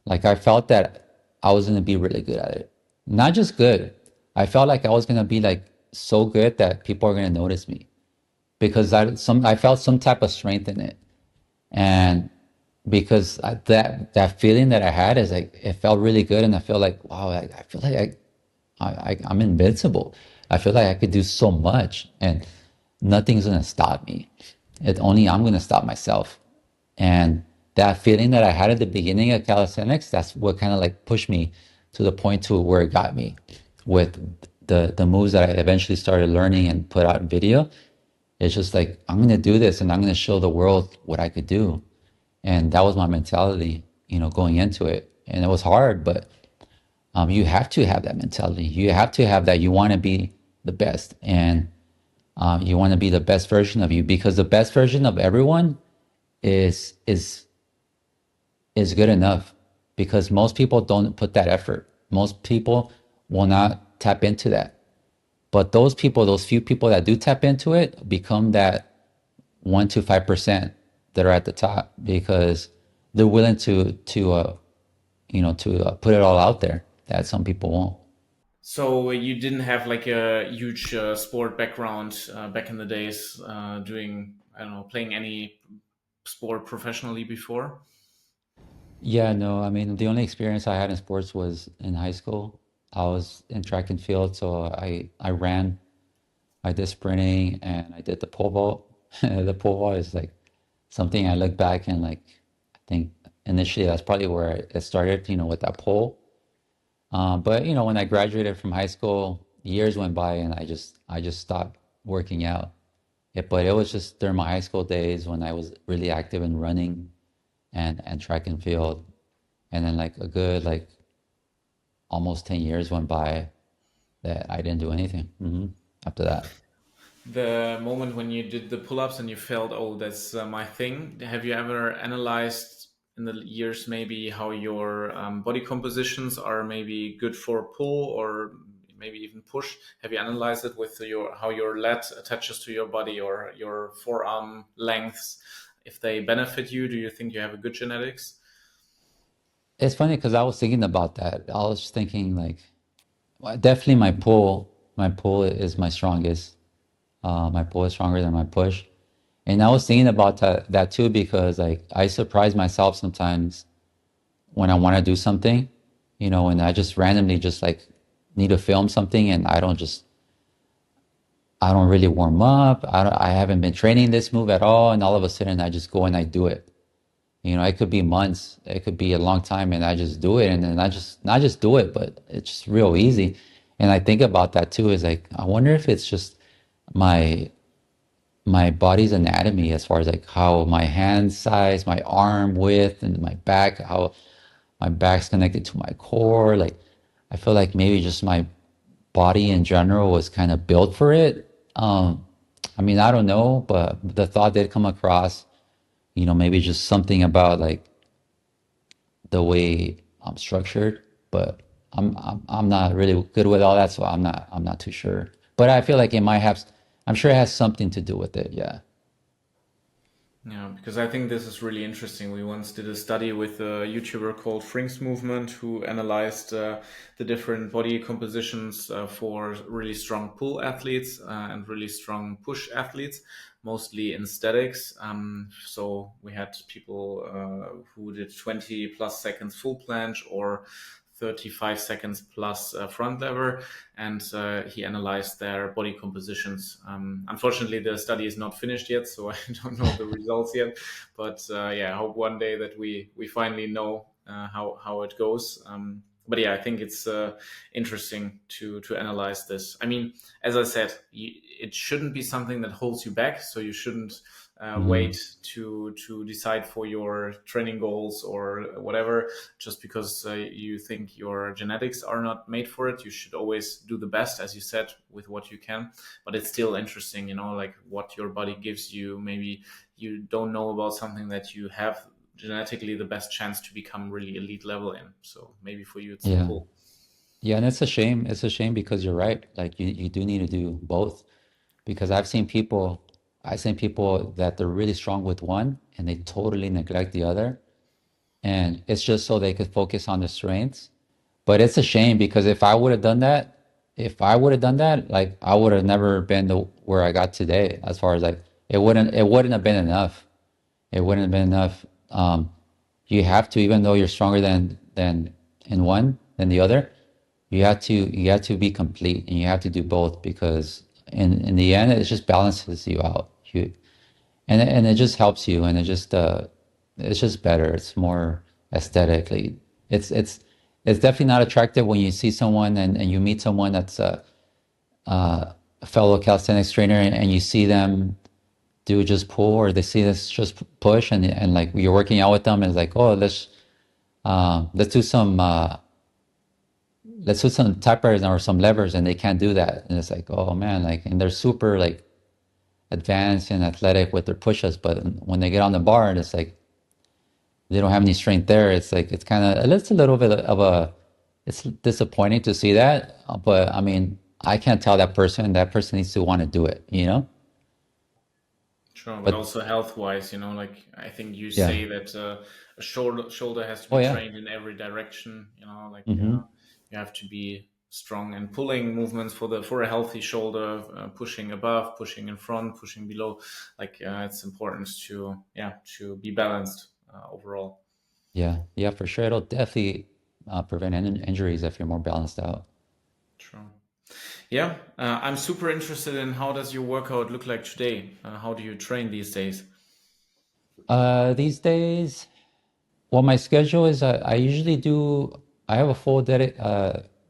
like I felt that I was going to be really good at it. Not just good. I felt like I was going to be like so good that people are going to notice me because I felt some type of strength in it. And because that feeling that I had is like, it felt really good. And I feel like, wow, I feel like I'm invincible. I feel like I could do so much and nothing's gonna stop me. It only I'm gonna stop myself. And that feeling that I had at the beginning of calisthenics, that's what kind of like pushed me to the point to where it got me with the moves that I eventually started learning and put out in video. It's just like, I'm gonna do this and I'm gonna show the world what I could do. And that was my mentality, going into it. And it was hard, but you have to have that mentality. You have to have that. You want to be the best, and you want to be the best version of you, because the best version of everyone is is is good enough. Because most people don't put that effort. Most people will not tap into that. But those people, those few people that do tap into it, become that 1 to 5% that are at the top because they're willing to put it all out there that some people won't. So you didn't have like a huge sport background back in the days, doing, I don't know, playing any sport professionally before? Yeah, no, I mean, the only experience I had in sports was in high school. I was in track and field, so I ran, I did sprinting, and I did the pole vault. The pole vault is like something I look back and like, I think initially that's probably where it started, with that pole. But when I graduated from high school, years went by and I just stopped working out. But it was just during my high school days when I was really active in running and track and field. And then like a good like almost 10 years went by that I didn't do anything after that. The moment when you did the pull-ups and you felt, oh, that's my thing. Have you ever analyzed in the years maybe how your body compositions are maybe good for pull or maybe even push? Have you analyzed it with your how your lat attaches to your body or your forearm lengths? If they benefit you, do you think you have a good genetics? It's funny because I was thinking about that. I was thinking like, well, definitely my pull is my strongest. My pull is stronger than my push. And I was thinking about that too because like I surprise myself sometimes when I want to do something, and I just randomly just like need to film something and I don't really warm up. I haven't been training this move at all, and all of a sudden I just go and I do it. It could be months, it could be a long time, and I just do it, and then I just not just do it, but it's just real easy. And I think about that too, is like I wonder if it's just my my body's anatomy as far as like how my hand size, my arm width, and my back, how my back's connected to my core. Like I feel like maybe just my body in general was kind of built for it. I mean, I don't know, but the thought did come across, maybe just something about like the way I'm structured, but I'm not really good with all that, so I'm not too sure. But I feel like it might have, I'm sure it has something to do with it. Yeah. Yeah, because I think this is really interesting. We once did a study with a YouTuber called Frank's Movement who analyzed the different body compositions for really strong pull athletes and really strong push athletes, mostly in statics. So we had people who did 20 plus seconds full planche or 35 seconds plus front lever, and he analyzed their body compositions. Unfortunately, the study is not finished yet, so I don't know the results yet. But yeah, I hope one day that we finally know how it goes. But yeah, I think it's interesting to analyze this. I mean, as I said, it shouldn't be something that holds you back. So you shouldn't Mm, wait to decide for your training goals or whatever just because you think your genetics are not made for it. You should always do the best, as you said, with what you can. But it's still interesting, like what your body gives you. Maybe you don't know about something that you have genetically the best chance to become really elite level in. So maybe for you it's the yeah. pull. Yeah, and it's a shame. It's a shame because you're right. Like you do need to do both. Because I've seen people that they're really strong with one and they totally neglect the other. And it's just so they could focus on the strengths. But it's a shame because if I would have done that, like I would have never been to where I got today. As far as like it wouldn't have been enough. It wouldn't have been enough. You have to, even though you're stronger than in one than the other, you have to be complete and you have to do both because in the end it just balances you out. And it just helps you and it's just better. It's more aesthetically. It's it's definitely not attractive when you see someone and you meet someone that's a fellow calisthenics trainer and you see them do just pull or they see this just push and like you're working out with them and it's like, oh, let's do some let's do some typewriters or some levers and they can't do that. And it's like, oh man, like and they're super like advanced and athletic with their push-ups, but when they get on the bar and it's like they don't have any strength there, it's like it's a little bit of a it's disappointing to see that. But I mean, I can't tell that person. That person needs to want to do it, you know? Sure, but But also health wise, like I think you yeah. say that a shoulder has to Oh be yeah. trained in every direction. Like Mm-hmm. you have to be strong and pulling movements for a healthy shoulder, pushing above, pushing in front, pushing below. Like it's important to be balanced overall. Yeah. Yeah, for sure. It'll definitely prevent injuries if you're more balanced out. Sure. Yeah, I'm super interested in how does your workout look like today? How do you train these days? These days, well, my schedule is I usually I have a full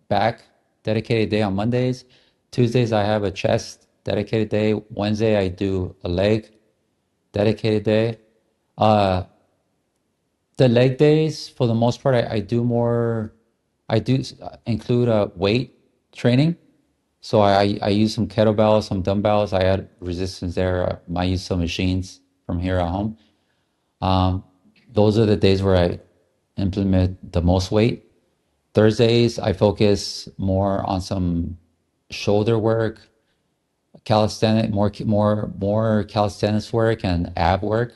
back dedicated day on Mondays. Tuesdays, I have a chest dedicated day. Wednesday, I do a leg dedicated day. Uh, the leg days, for the most part, I do include weight training. So I use some kettlebells, some dumbbells. I add resistance there. I use some machines from here at home. Um, those are the days where I implement the most weight. Thursdays, I focus more on some shoulder work, more calisthenics work and ab work.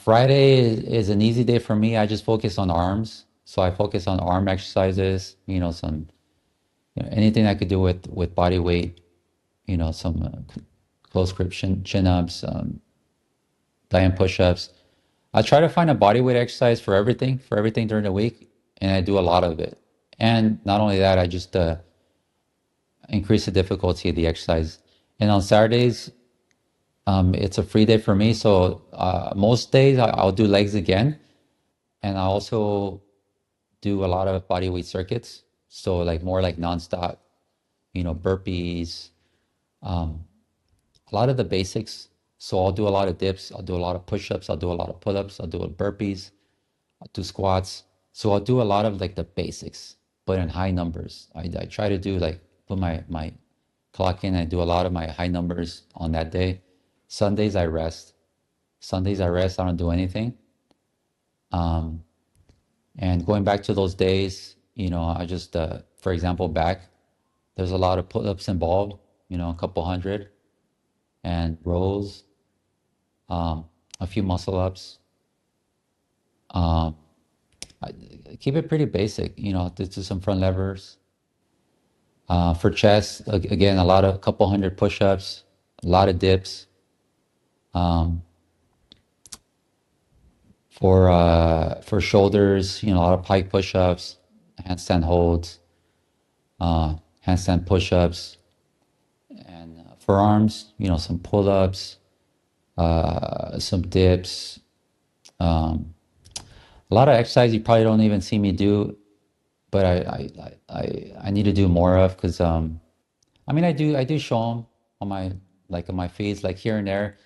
Friday is an easy day for me. I just focus on arms. So I focus on arm exercises, anything I could do with body weight, some close grip chin ups, diamond push-ups. I try to find a body weight exercise for everything during the week, and I do a lot of it. And not only that, I just increase the difficulty of the exercise. And on Saturdays, it's a free day for me, so most days I'll do legs again, and I also do a lot of body weight circuits. So like more like nonstop, burpees, um, a lot of the basics. So I'll do a lot of dips, I'll do a lot of push-ups, I'll do a lot of pull-ups, I'll do burpees, I'll do squats. So I'll do a lot of like the basics, but in high numbers. I try to do like put my clock in and do a lot of my high numbers on that day. Sundays I rest. Sundays I rest. I don't do anything. Um, and going back to those days, I just, for example, back, there's a lot of pull-ups involved, a couple hundred and rows. um, a few muscle ups. Um, I keep it pretty basic, you know, do some front levers. For chest, again, a couple hundred push-ups, a lot of dips. Um, for shoulders, you know, a lot of pike push-ups, handstand holds, handstand push-ups, and for arms, you know, some pull-ups, some dips, um, a lot of exercise you probably don't even see me do, but I need to do more of because I mean I do show them on my on my feeds like here and there,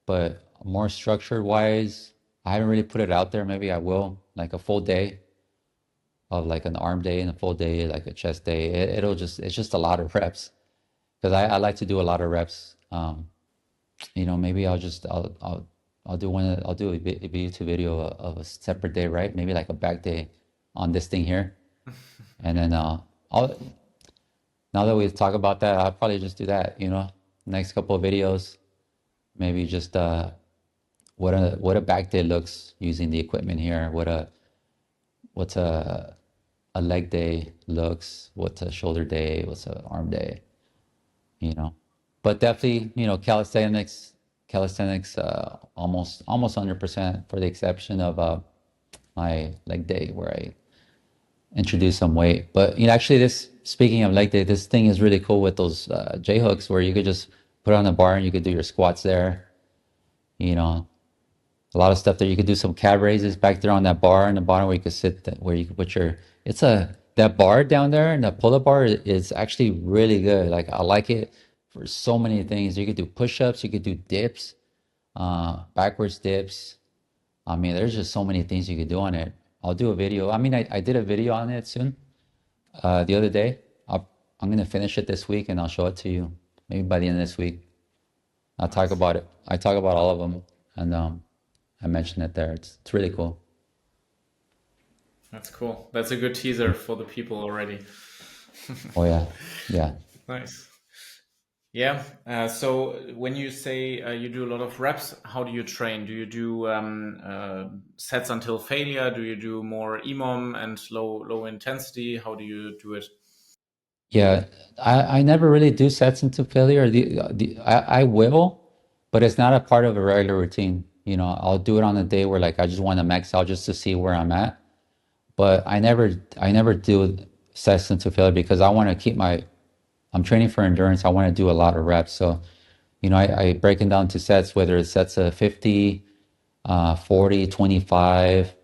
but more structured wise, I haven't really put it out there. Maybe I will like a full day of like an arm day and a full day like a chest day. It's just a lot of reps because I like to do a lot of reps. You know, maybe I'll do I'll do a YouTube video of a separate day, right? Maybe like a back day on this thing here, and then I'll now that we talk about that, I'll probably just do that. You know, next couple of videos, maybe just what a back day looks using the equipment here. What's a leg day looks. What's a shoulder day? What's a arm day? You know, but definitely, you know, calisthenics, almost 100% for the exception of my leg day where I introduce some weight. But you know, actually, this speaking of leg day, this thing is really cool with those J hooks where you could just put it on the bar and you could do your squats there. You know, a lot of stuff there. You could do some calf raises back there on that bar in the bottom where you could where you could put your. It's a that bar down there and the pull-up bar is actually really good. Like I like it for so many things. You could do push-ups, you could do dips, backwards dips. I mean, there's just so many things you could do on it. I'll do a video. I mean, I did a video on it soon, the other day. I'm gonna finish it this week and I'll show it to you. Maybe by the end of this week. I'll talk Nice. about it. I talk about all of them, and I mentioned it there. It's really cool. That's cool. That's a good teaser for the people already. Oh yeah, yeah, Nice. Yeah. So when you say you do a lot of reps, how do you train? Do you do sets until failure? Do you do more EMOM and low intensity? How do you do it? yeah. I never really do sets into failure. I will, but it's not a part of a regular routine. You know, I'll do it on a day where like I just want to max out just to see where I'm at. But I never do sets into failure because I want to keep my. I'm training for endurance. I want to do a lot of reps. So, you know, I break it down to sets, whether it's sets of 50, 40, 25.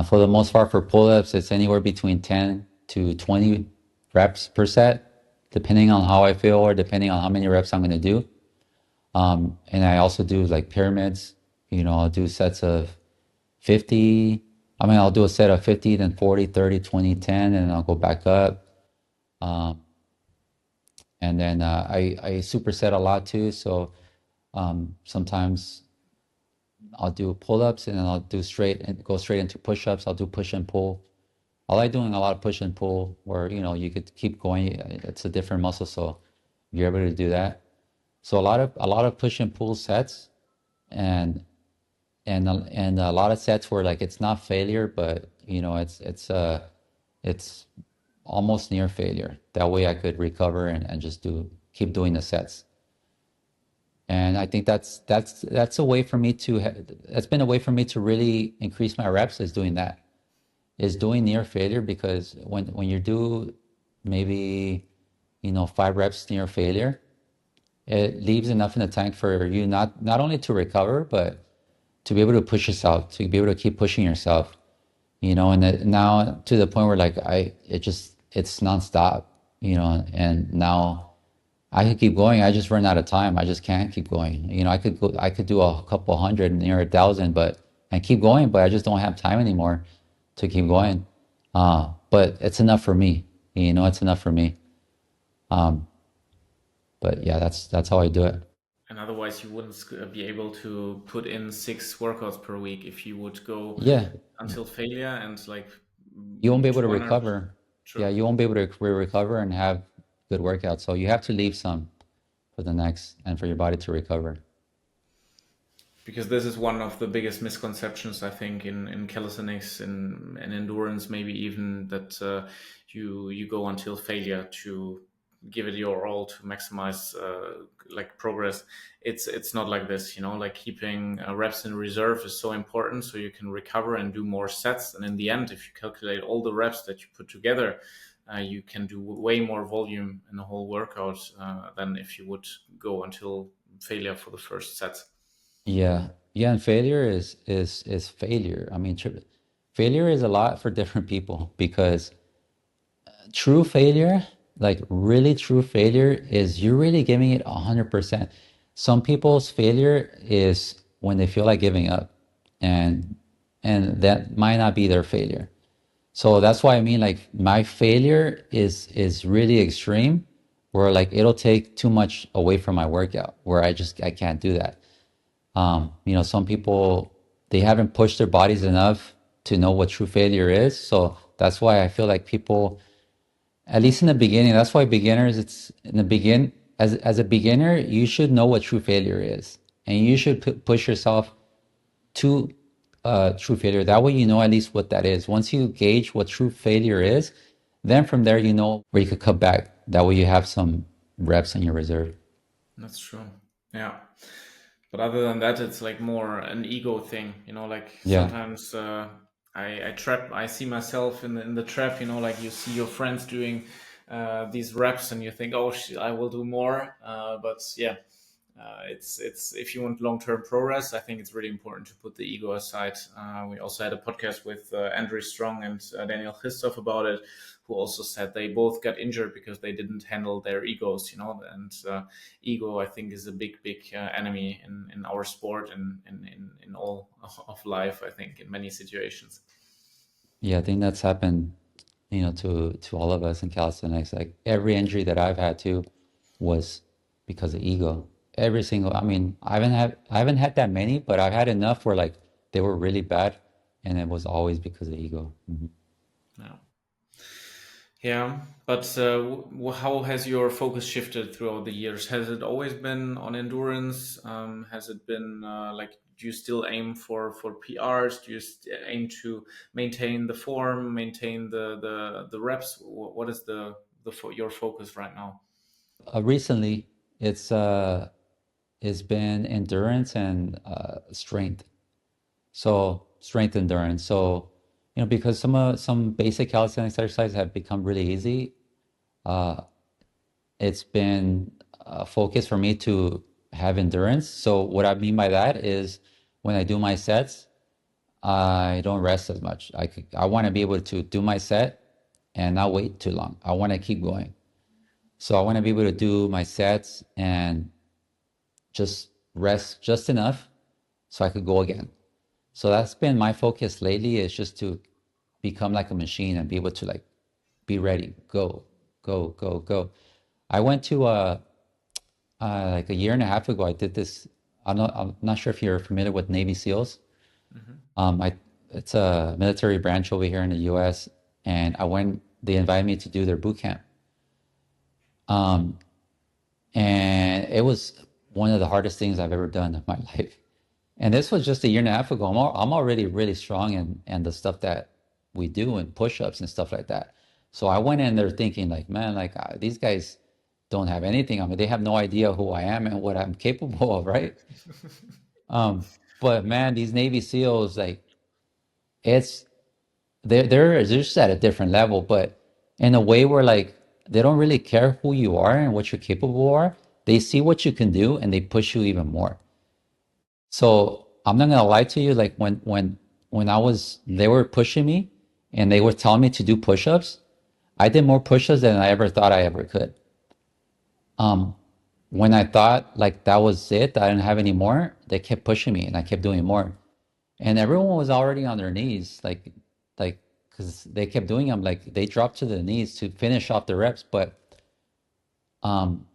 For the most part, for pull-ups, it's anywhere between 10 to 20 reps per set, depending on how I feel or depending on how many reps I'm going to do. And I also do like pyramids. You know, I'll do sets of 50. I mean, I'll do a set of 50, then 40, 30, 20, 10, and I'll go back up. Um, and then I superset a lot too. So sometimes I'll do pull-ups and then I'll do straight and go straight into push-ups. I'll do push and pull. I like doing a lot of push and pull where, you know, you could keep going. It's a different muscle, so you're able to do that. So a lot of push and pull sets and and a lot of sets where like it's not failure, but you know, it's almost near failure. That way I could recover and just keep doing the sets. And I think that's a way for me to that's been a way for me to really increase my reps is doing that. Is doing near failure because when you do maybe you know 5 reps near failure, it leaves enough in the tank for you not only to recover but to be able to push yourself, to be able to keep pushing yourself, you know, and now to the point where like it's nonstop, you know, and now I could keep going. I just run out of time. I just can't keep going. You know, I could do a couple hundred, near 1,000, and keep going, but I just don't have time anymore to keep going. But it's enough for me. You know, it's enough for me. Um, but yeah, that's how I do it. And otherwise, you wouldn't be able to put in 6 workouts per week if you would go Yeah, until failure and like you won't be able reach to 100%. recover. Yeah, True. you won't be able to recover and have good workouts. So you have to leave some for the next and for your body to recover. because this is one of the biggest misconceptions I think in calisthenics and endurance, maybe even that you go until failure to give it your all to maximize like progress. It's not like this, you know. Like keeping reps in reserve is so important, so you can recover and do more sets. And in the end, if you calculate all the reps that you put together, you can do way more volume in the whole workout than if you would go until failure for the first set. Yeah. Yeah, and failure is failure. I mean, failure is a lot for different people because true failure, like really true failure, is you're really giving it 100%. Some people's failure is when they feel like giving up, and that might not be their failure. So that's why I mean, like my failure is really extreme, where like it'll take too much away from my workout, where I can't do that. Some people, they haven't pushed their bodies enough to know what true failure is. So that's why I feel like people, at least in the beginning, that's why beginners, it's in the as a beginner, you should know what true failure is, and you should push yourself to true failure. That way, you know at least what that is. Once you gauge what true failure is, then from there, you know where you could cut back. That way, you have some reps in your reserve. That's true. Yeah. But other than that, it's like more an ego thing, you know. Like Yeah. sometimes I see myself in the trap, you know. Like you see your friends doing these reps, and you think, oh, I will do more. But yeah, it's if you want long-term progress, I think it's really important to put the ego aside. We also had a podcast with Andrew Strong and Daniel Christoph about it, who also said they both got injured because they didn't handle their egos, you know. And ego, I think, is a big enemy in our sport and in all of life, I think, in many situations. Yeah, I think that's happened, to all of us in calisthenics. Like every injury that I've had to was because of ego. Every single, I mean, I haven't had that many, but I've had enough where like they were really bad, and it was always because of ego. Yeah. Yeah, but how has your focus shifted throughout the years? Has it always been on endurance? Has it been like, do you still aim for PRs? Do you aim to maintain the form, maintain the reps? What is your focus right now? Recently, it's been endurance and strength. So strength endurance. So, because some basic calisthenics exercises have become really easy, uh, it's been a focus for me to have endurance. So what I mean by that is when I do my sets, I don't rest as much. I want to be able to do my set and not wait too long. I want to keep going. So I want to be able to do my sets and just rest just enough so I could go again. So that's been my focus lately, is just to become like a machine and be able to like be ready, go, go, go, go. I went to like a year and a half ago. I did this. I'm not sure if you're familiar with Navy SEALs. Hmm. I It's a military branch over here in the U.S. and I went. They invited me to do their boot camp. Um, and it was one of the hardest things I've ever done in my life. And this was just a year and a half ago. I'm already really strong in the stuff that we do and push-ups and stuff like that. So I went in there thinking like, man, like these guys don't have anything. I mean, they have no idea who I am and what I'm capable of, right? But man, these Navy SEALs, like it's they're just at a different level, but in a way where like they don't really care who you are and what you're capable of. They see what you can do and they push you even more. So I'm not gonna lie to you, like when they were pushing me and they were telling me to do push-ups, I did more push-ups than I ever thought I ever could. Um, when I thought like that was it, that I didn't have any more, they kept pushing me and I kept doing more. And everyone was already on their knees, like because they kept doing them, like they dropped to their knees to finish off the reps. But um,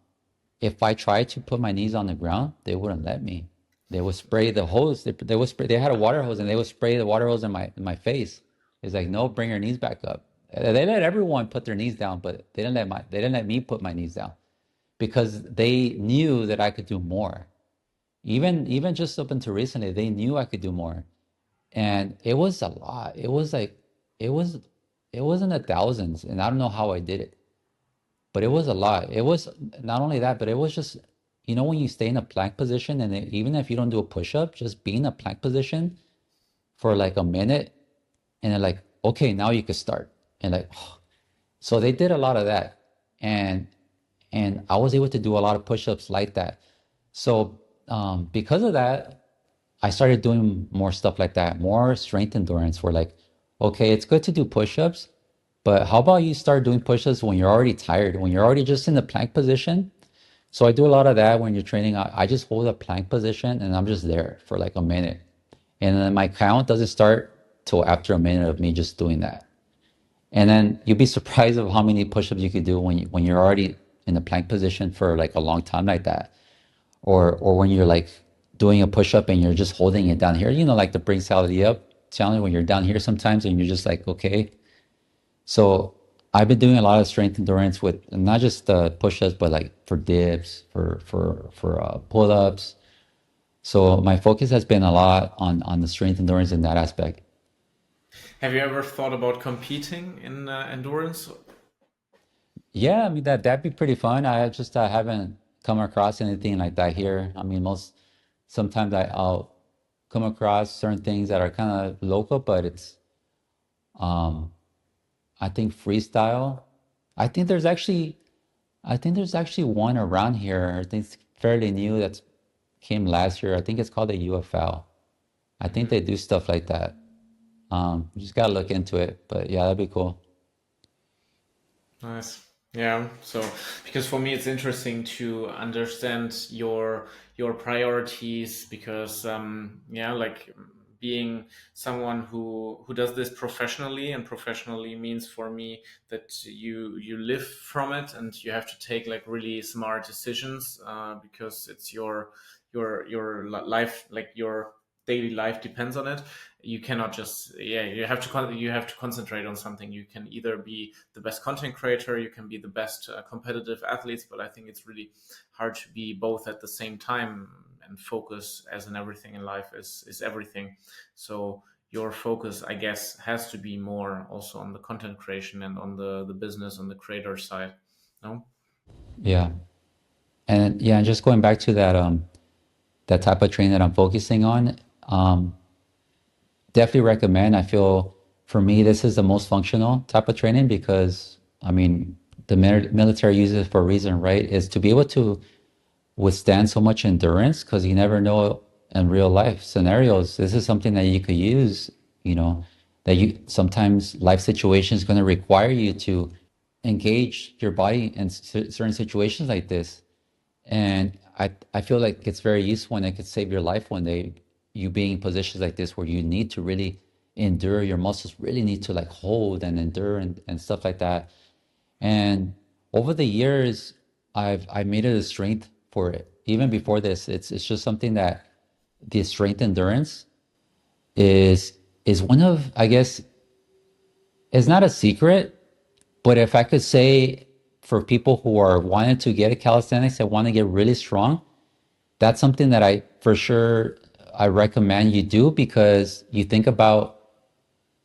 if I tried to put my knees on the ground, they wouldn't let me. They would spray the hose. They would spray. They had a water hose, and they would spray the water hose in my face. It's like, no, bring your knees back up. They let everyone put their knees down, but they didn't let me put my knees down because they knew that I could do more. Even just up until recently, they knew I could do more. And it was a lot. It was like it was it was in the thousands, and I don't know how I did it, but it was a lot. It was not only that, but it was just, when you stay in a plank position, and even if you don't do a push-up, just be in a plank position for like a minute, and they're like, okay, now you can start. And like, so they did a lot of that. And I was able to do a lot of push-ups like that. So because of that, I started doing more stuff like that, more strength endurance. Where like, okay, it's good to do push-ups, but how about you start doing push-ups when you're already tired, when you're already just in the plank position? So I do a lot of that when you're training. I just hold a plank position and I'm just there for like a minute. And then my count doesn't start till after a minute of me just doing that. And then you'd be surprised of how many push-ups you could do when you're already in the plank position for like a long time like that. Or when you're like doing a push-up and you're just holding it down here, like the bring salary up challenge when you're down here sometimes and you're just like, okay. So I've been doing a lot of strength endurance with not just the push-ups, but like for dips, for pull-ups. So my focus has been a lot on the strength endurance in that aspect. Have you ever thought about competing in endurance? Yeah, I mean that'd be pretty fun. I just haven't come across anything like that here. I mean, sometimes I'll come across certain things that are kind of local, but um I think freestyle. I think there's actually I think there's actually one around here. I think it's fairly new that came last year. I think it's called a UFL. I think they do stuff like that. You just gotta look into it. But yeah, that'd be cool. Nice. Yeah. So, because for me it's interesting to understand your priorities because yeah, like being someone who does this professionally, and professionally means for me that you live from it and you have to take like really smart decisions because it's your life, like your daily life depends on it. You cannot just, yeah, you have to concentrate on something. You can either be the best content creator, you can be the best competitive athletes, but I think it's really hard to be both at the same time, and focus, as in everything in life, is everything. So your focus, I guess, has to be more also on the content creation and on the business, on the creator side. No. Yeah. And yeah, and just going back to that type of training that I'm focusing on, definitely recommend. I feel for me, this is the most functional type of training because, I mean, the military uses it for a reason, right? Is to be able to withstand so much endurance because you never know in real life scenarios. This is something that you could use, that you sometimes life situations going to require you to engage your body in certain situations like this. And I feel like it's very useful and it could save your life one day, you being in positions like this where you need to really endure, your muscles really need to like hold and endure and stuff like that. And over the years, I've made it a strength for it. Even before this, it's just something that the strength endurance is is one of, I guess, it's not a secret, but if I could say for people who are wanting to get a calisthenics that want to get really strong, that's something that for sure, I recommend you do because you think about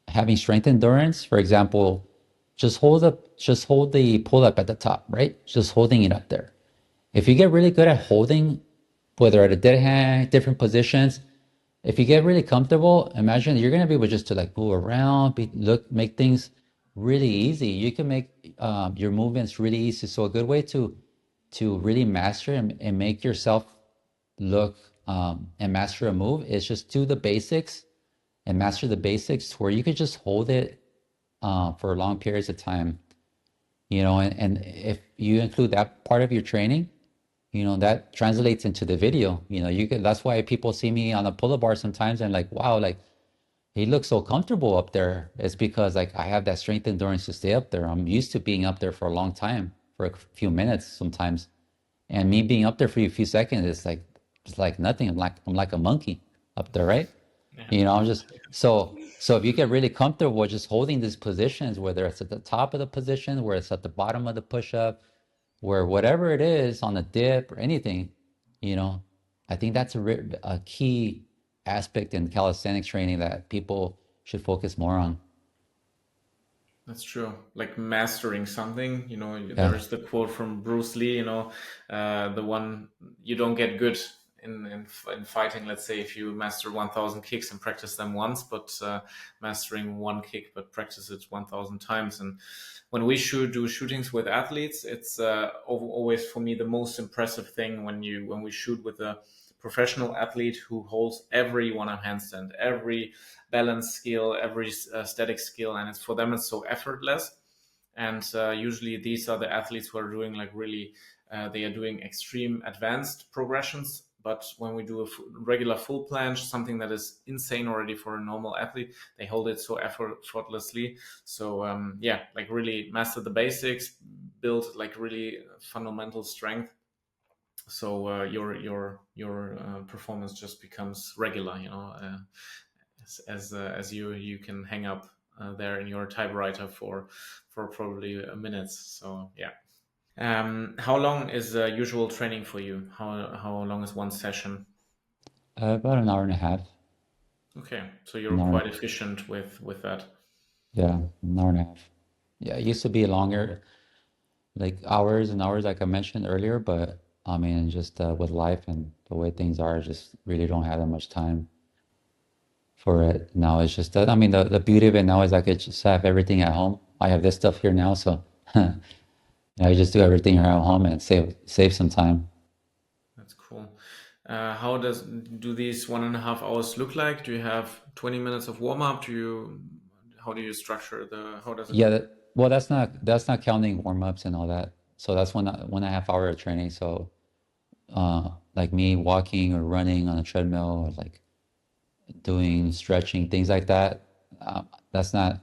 having strength endurance. For example, just hold the pull up at the top, right? Just holding it up there. If you get really good at holding, whether at a dead hang, different positions, if you get really comfortable, imagine you're gonna be able just to like move around, make things really easy. You can make your movements really easy. So a good way to really master and make yourself look and master a move is just do the basics and master the basics where you could just hold it for long periods of time, and if you include that part of your training, that translates into the video. That's why people see me on a pull-up bar sometimes and like, wow, like he looks so comfortable up there. It's because like I have that strength endurance to stay up there. I'm used to being up there for a long time, for a few minutes sometimes. And me being up there for a few seconds, it's like nothing. I'm like a monkey up there, right? Yeah. I'm just so if you get really comfortable with just holding these positions, whether it's at the top of the position, where it's at the bottom of the push-up, where whatever it is on the dip or anything, you know, I think that's a key aspect in calisthenics training that people should focus more on. That's true. Like mastering something, Yeah, there's the quote from Bruce Lee, the one you don't get good in fighting. Let's say if you master 1,000 kicks and practice them once, but mastering one kick, but practice it 1,000 times. And when we do shootings with athletes, it's always for me the most impressive thing when we shoot with a professional athlete who holds every one-arm handstand, every balance skill, every static skill, and it's for them it's so effortless. And usually these are the athletes who are doing like really, they are doing extreme advanced progressions. But when we do a regular full planche, something that is insane already for a normal athlete, they hold it so effortlessly. So yeah, like really master the basics, build like really fundamental strength. So your performance just becomes regular, as you can hang up there in your typewriter for probably minutes. So yeah. How long is the usual training for you? How long is one session? about an hour and a half. Okay, so you're An hour, quite efficient with that. yeah, an hour and a half. Yeah, it used to be longer, like hours and hours, like I mentioned earlier, but I mean, just with life and the way things are, just really don't have that much time for it. Now it's just that, I mean, the beauty of it now is I could just have everything at home. I have this stuff here now, so I just do everything here at home and save some time. That's cool. How do these 1.5 hours look like? Do you have 20 minutes of warm up? How do you structure how does it Yeah, look? well, that's not counting warm-ups and all that. So that's 1.5 hour of training. So like me walking or running on a treadmill or like doing stretching, things like that. That's not,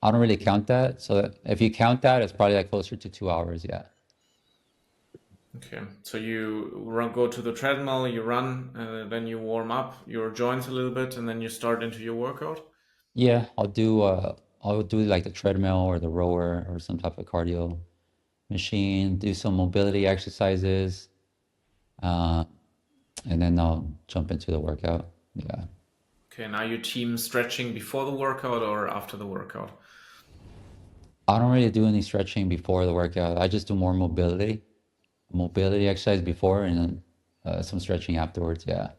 I don't really count that. So if you count that, it's probably like closer to 2 hours. Yeah. Okay, so go to the treadmill, you run, then you warm up your joints a little bit, and then you start into your workout. Yeah, I'll do like the treadmill or the rower or some type of cardio machine, do some mobility exercises, uh, and then I'll jump into the workout. Yeah. Okay, now you team stretching before the workout or after the workout? I don't really do any stretching before the workout. I just do more mobility exercise before and then some stretching afterwards. Yeah.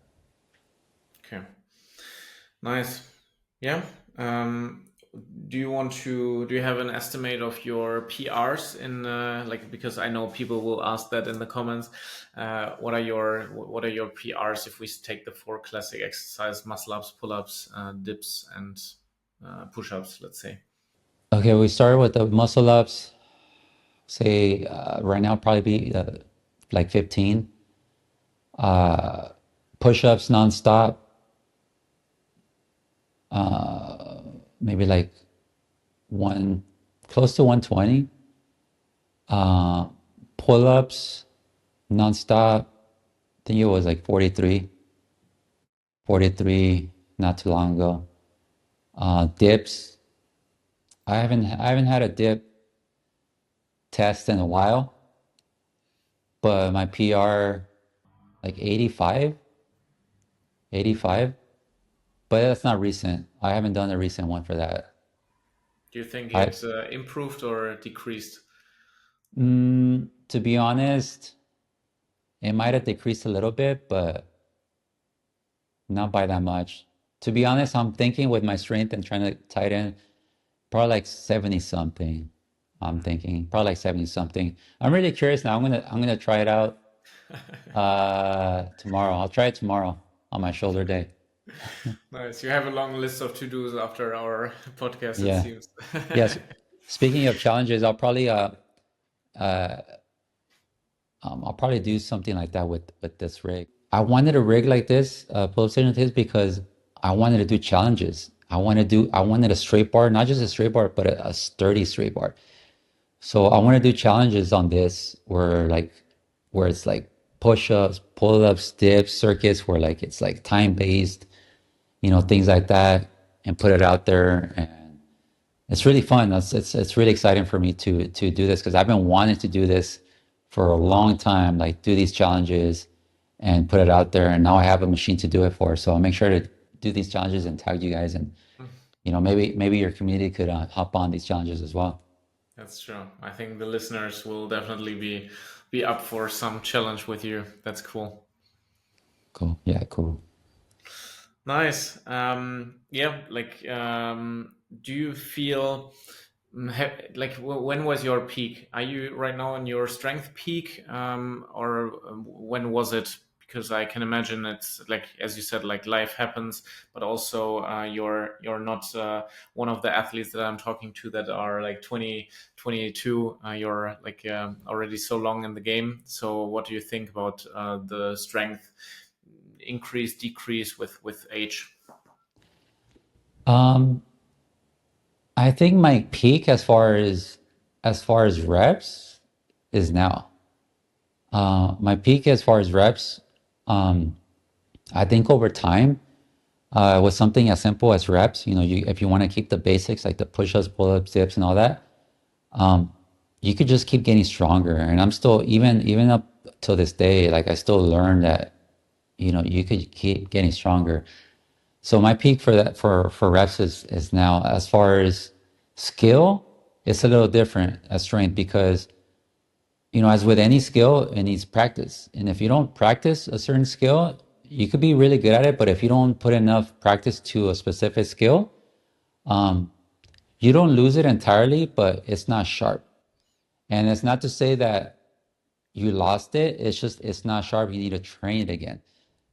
Okay, nice. Yeah. Um, do you have an estimate of your PRs in like, because I know people will ask that in the comments. What are your PRs if we take the four classic exercise: muscle ups, pull ups, dips, and push ups? Let's say. Okay, we started with the muscle ups. Say right now probably be like 15. Push-ups nonstop, maybe like one close to 120. Uh, Pull-ups nonstop. I think it was like 43 not too long ago. Dips. I haven't had a dip test in a while, but my PR like 85. But that's not recent. I haven't done a recent one for that. Do you think I, it improved or decreased? to be honest, it might have decreased a little bit, but not by that much. To be honest, I'm thinking with my strength and trying to tighten, probably like 70 something. I'm thinking probably like 70 something. I'm really curious now. I'm gonna try it out tomorrow. I'll try it tomorrow on my shoulder day. Nice. You have a long list of to-dos after our podcast, it Yeah. seems. Yes. Speaking of challenges, uh I'll probably do something like that with this rig. I wanted a rig like this, pull-up station like this, because I wanted to do challenges. I wanted a straight bar, not just a straight bar, but a sturdy straight bar. So I want to do challenges on this where it's like push-ups, pull-ups, dips, circuits, where like it's like time-based, things like that, and put it out there. And it's really fun. It's really exciting for me to do this because I've been wanting to do this for a long time, like do these challenges and put it out there. And now I have a machine to do it for. So I'll make sure to do these challenges and tag you guys. And, maybe your community could hop on these challenges as well. That's true. I think the listeners will definitely be up for some challenge with you. That's cool. Cool. Yeah, cool. Nice. Yeah, like, do you feel like when was your peak? Are you right now in your strength peak, or when was it? Because I can imagine it's like, as you said, like life happens, but also you're not one of the athletes that I'm talking to that are like 20, 22. You're like already so long in the game. So what do you think about the strength increase, decrease with age? Um, I think my peak as far as reps is now. My peak as far as reps, um, I think over time, with something as simple as reps, if you want to keep the basics like the push-ups, pull-ups, dips, and all that, um, you could just keep getting stronger. And I'm still even up till this day, like I still learn that you could keep getting stronger. So my peak for that for reps is now. As far as skill, it's a little different as strength because as with any skill, it needs practice. And if you don't practice a certain skill, you could be really good at it, but if you don't put enough practice to a specific skill, um, you don't lose it entirely, but it's not sharp. And it's not to say that you lost it. It's just it's not sharp. You need to train it again.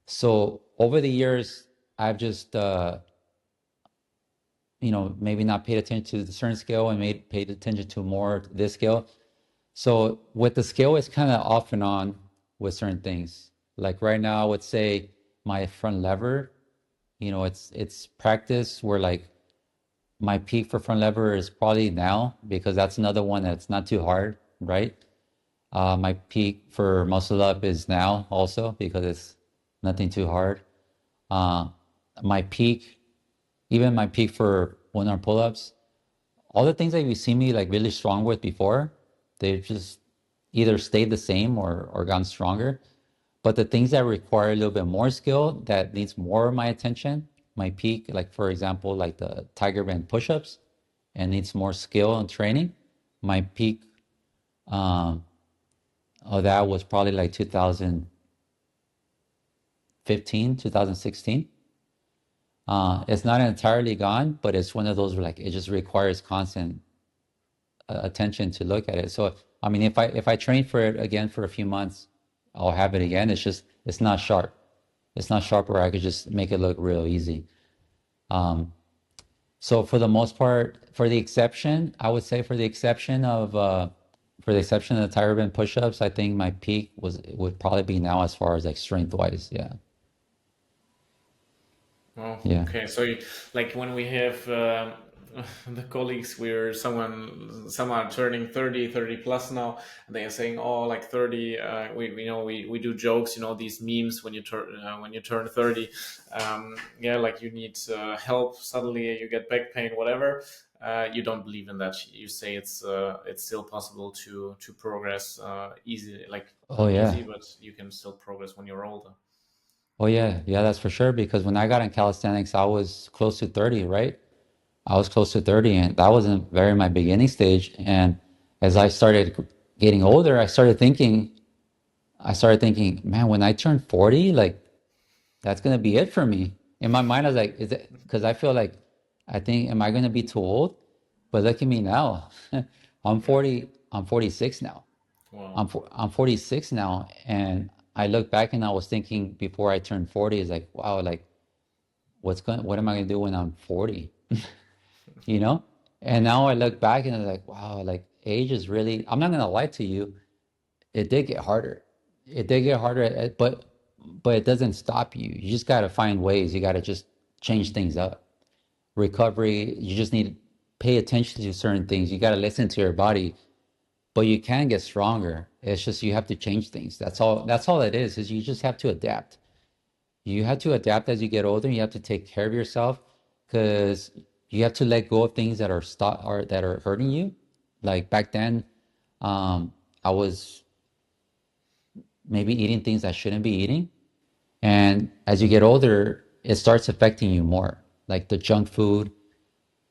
So over the years, I've just maybe not paid attention to the certain skill and made paid attention to more this skill. So with the skill, it's kind of off and on with certain things. Like right now, I would say my front lever, it's practice where like my peak for front lever is probably now because that's another one that's not too hard, right? My peak for muscle up is now also because it's nothing too hard. Uh, my peak, even my peak for one arm pull-ups, all the things that you see me like really strong with before, they've just either stayed the same or gotten stronger. But the things that require a little bit more skill, that needs more of my attention, my peak, like for example, like the tiger band push-ups, and needs more skill and training. My peak um, of that was probably like 2015, 2016. It's not entirely gone, but it's one of those where like it just requires constant attention to look at it. So I mean, if I train for it again for a few months, I'll have it again. It's just it's not sharp. It's not sharp where I could just make it look real easy. Um, so for the most part, for the exception, I would say for the exception of the tire band push-ups, I think my peak would probably be now as far as like strength wise. Yeah. Oh, Yeah. okay. So, like when we have the colleagues, we're some are turning 30, 30 plus now, and they are saying, "Oh, like 30." We do jokes, these memes when you turn 30. Yeah, like you need help. Suddenly, you get back pain, whatever. You don't believe in that. You say it's still possible to progress easy, like Oh not easy, yeah. but you can still progress when you're older. Oh yeah. Yeah, that's for sure. Because when I got in calisthenics, I was close to 30, right? I was close to 30, and that wasn't very my beginning stage. And as I started getting older, I started thinking, man, when I turn 40, like that's gonna be it for me. In my mind, I was like, is it because I feel like I think, am I gonna be too old? But look at me now. I'm Yeah. 40, I'm 46 now. Wow. I'm 46 now, and I look back and I was thinking before I turned 40 is like, wow, like what am I gonna do when I'm 40? you know? And now I look back and I'm like, wow, like age is really, I'm not gonna lie to you, it did get harder. It did get harder, but it doesn't stop you. You just gotta find ways. You gotta just change things up. Recovery, you just need to pay attention to certain things. You gotta listen to your body, but you can get stronger. It's just you have to change things. That's all it is you just have to adapt. You have to adapt as you get older. You have to take care of yourself because you have to let go of things that are hurting you. Like back then, I was maybe eating things I shouldn't be eating. And as you get older, it starts affecting you more. Like the junk food,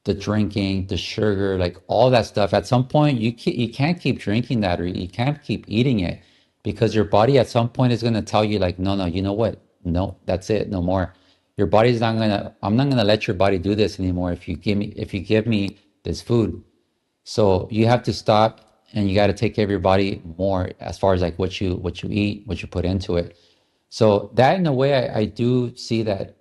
the drinking, the sugar, like all that stuff. At some point, you can't keep drinking that, or you can't keep eating it, because your body at some point is going to tell you like, no, no, you know what? No, that's it, no more. Your body's not gonna. I'm not gonna let your body do this anymore if you give me this food. So you have to stop, and you got to take care of your body more as far as like what you eat, what you put into it. So that in a way, I do see that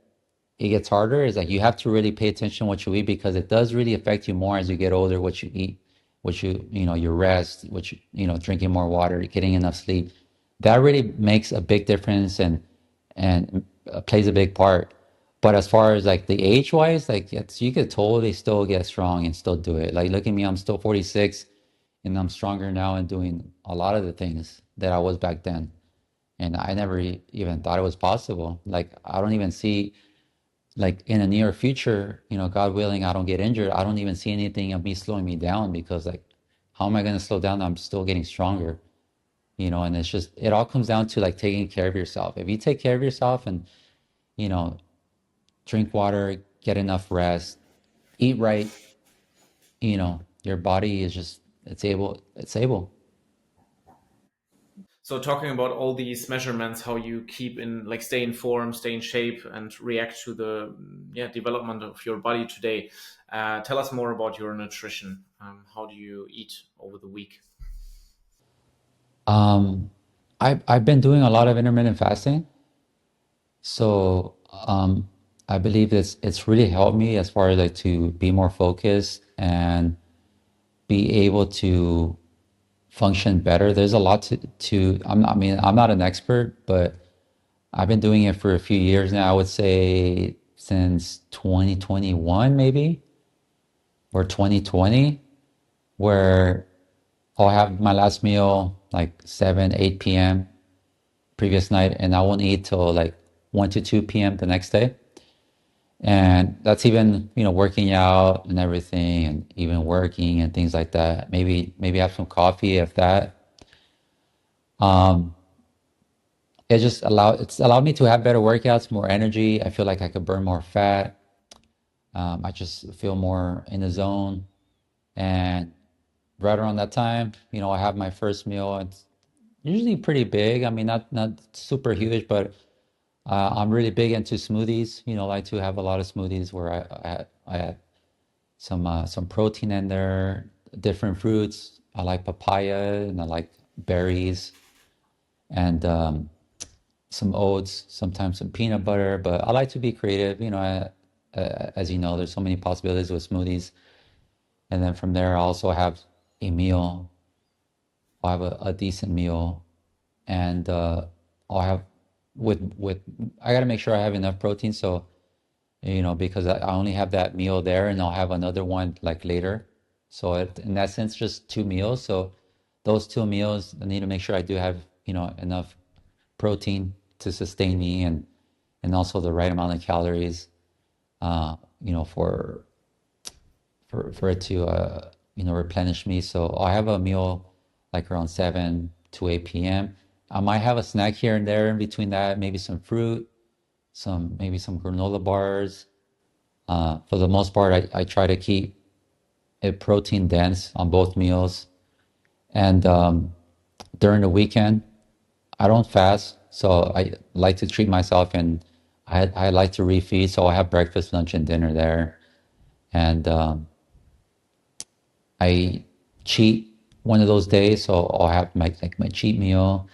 it gets harder, is like you have to really pay attention to what you eat, because it does really affect you more as you get older, what you eat, what you know, your rest, you know, drinking more water, getting enough sleep. That really makes a big difference, and plays a big part. But as far as like the age wise, like it's, you could totally still get strong and still do it. Like look at me, I'm still 46 and I'm stronger now and doing a lot of the things that I was back then. And I never even thought it was possible. Like I don't even see, like in the near future, you know, God willing, I don't get injured. I don't even see anything of me slowing me down, because like, how am I going to slow down? I'm still getting stronger, you know, and it's just, it all comes down to like taking care of yourself. If you take care of yourself and, you know, drink water, get enough rest, eat right, you know, your body is just, it's able. So talking about all these measurements, how you keep in, like, stay in form, stay in shape, and react to the, yeah, development of your body today. Tell us more about your nutrition. How do you eat over the week? Um, I've been doing a lot of intermittent fasting. So, I believe it's really helped me as far as like to be more focused and be able to function better. There's a lot I mean, I'm not an expert, but I've been doing it for a few years now. I would say since 2021 maybe, or 2020, where I'll have my last meal like 7, 8 p.m. previous night, and I won't eat till like 1 to 2 p.m. the next day. And that's even, you know, working out and everything, and even working and things like that. Maybe have some coffee if that. Um, it's allowed me to have better workouts, more energy. I feel like I could burn more fat. I just feel more in the zone. And right around that time, you know, I have my first meal. It's usually pretty big. I mean, not super huge, but I'm really big into smoothies. You know, I like to have a lot of smoothies where I add some protein in there, different fruits. I like papaya and I like berries, and some oats, sometimes some peanut butter. But I like to be creative. You know, as you know, there's so many possibilities with smoothies. And then from there, I also have a meal. I have a decent meal, and I'll have with I got to make sure I have enough protein. So, you know, because I only have that meal there, and I'll have another one like later. So in that sense, just two meals. So those two meals, I need to make sure I do have, you know, enough protein to sustain me, and also the right amount of calories, you know, for it to you know, replenish me. So I have a meal like around 7 to 8 p.m. I might have a snack here and there in between that, maybe some fruit, maybe some granola bars. For the most part, I try to keep it protein dense on both meals. And during the weekend, I don't fast, so I like to treat myself, and I like to refeed. So I have breakfast, lunch, and dinner there. And I cheat one of those days, so I'll have my cheat meal,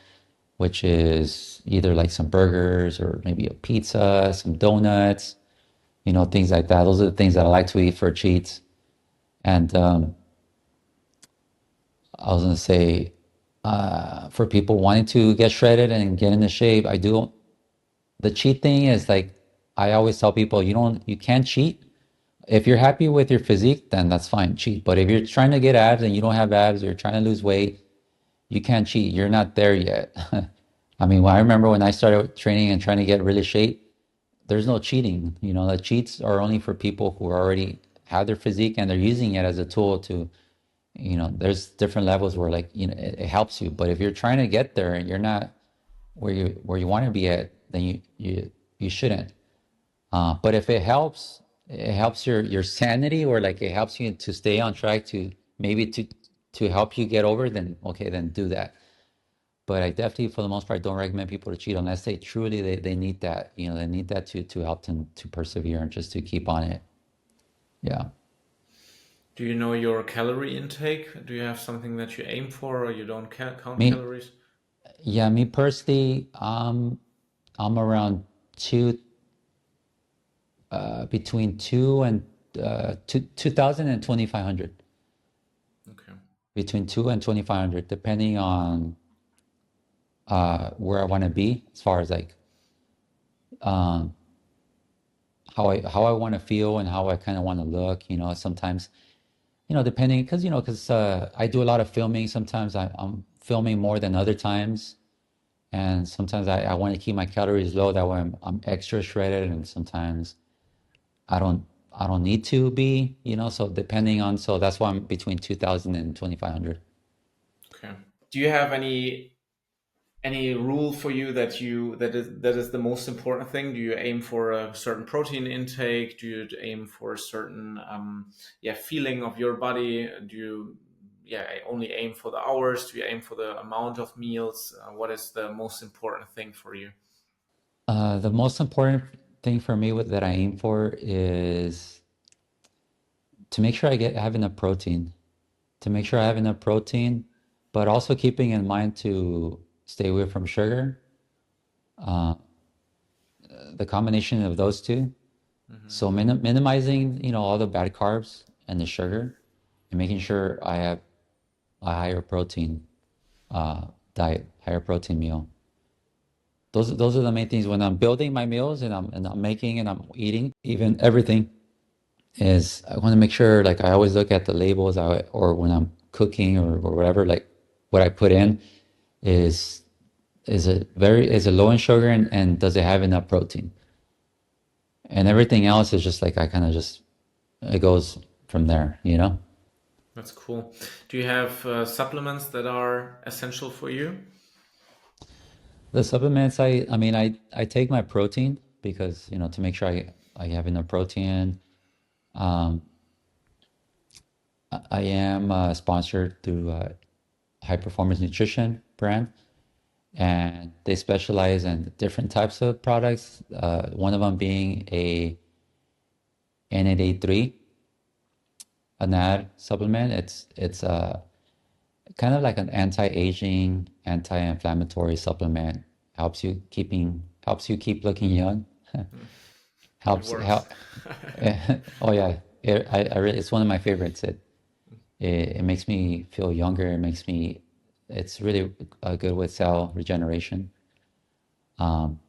which is either like some burgers or maybe a pizza, some donuts, you know, things like that. Those are the things that I like to eat for cheats. And I was gonna say, for people wanting to get shredded and get into shape, I do. The cheat thing is like, I always tell people, you can't cheat. If you're happy with your physique, then that's fine, cheat. But if you're trying to get abs and you don't have abs, or you're trying to lose weight, you can't cheat. You're not there yet. I mean, I remember when I started training and trying to get really shape, there's no cheating. You know, the cheats are only for people who already have their physique and they're using it as a tool to, you know, there's different levels where, like, you know, it helps you. But if you're trying to get there and you're not where you want to be at, then you shouldn't. But if it helps your sanity, or like it helps you to stay on track, to maybe to help you get over, then okay, then do that. But I definitely, for the most part, don't recommend people to cheat unless they truly they need that, they need that to help them to persevere and just to keep on it. Yeah. Do you know your calorie intake? Do you have something that you aim for, or you don't count Me, calories? yeah, me personally, I'm around two, between two and 2,000 and 2,500, Okay. between two and 2,500, depending on where I want to be, as far as like um, how I want to feel and how I kind of want to look. Sometimes, depending, because I do a lot of filming. Sometimes I'm filming more than other times, and sometimes I want to keep my calories low. That way I'm extra shredded, and sometimes I don't I don't need to be. So depending on, so that's why I'm between 2,000 and 2,500. Okay. Do you have any rule for you that is the most important thing? Do you aim for a certain protein intake? Do you aim for a certain feeling of your body? Do you only aim for the hours? Do you aim for the amount of meals? What is the most important thing for you? The most important thing for me that I aim for is to make sure I get have enough protein, but also keeping in mind to stay away from sugar, uh, the combination of those two. Hmm. So minimizing, all the bad carbs and the sugar, and making sure I have a higher protein diet, higher protein meal. Those are the main things when I'm building my meals, and I'm making and I'm eating, even everything is I want to make sure, like I always look at the labels, or when I'm cooking, or whatever, like what I put in is is it low in sugar, and does it have enough protein? And everything else is just like I kind of just it goes from there. That's cool. Do you have supplements that are essential for you? The supplements, I mean, I take my protein because, to make sure I have enough protein. Um, I am sponsored through High Performance Nutrition brand, and they specialize in different types of products. One of them being a NAD3, a NAD supplement. It's kind of like an anti-aging, anti-inflammatory supplement. Helps you keep looking young. It Helps works. help. Oh yeah, I really, it's one of my favorites. It makes me feel younger. It's really good with cell regeneration. Um,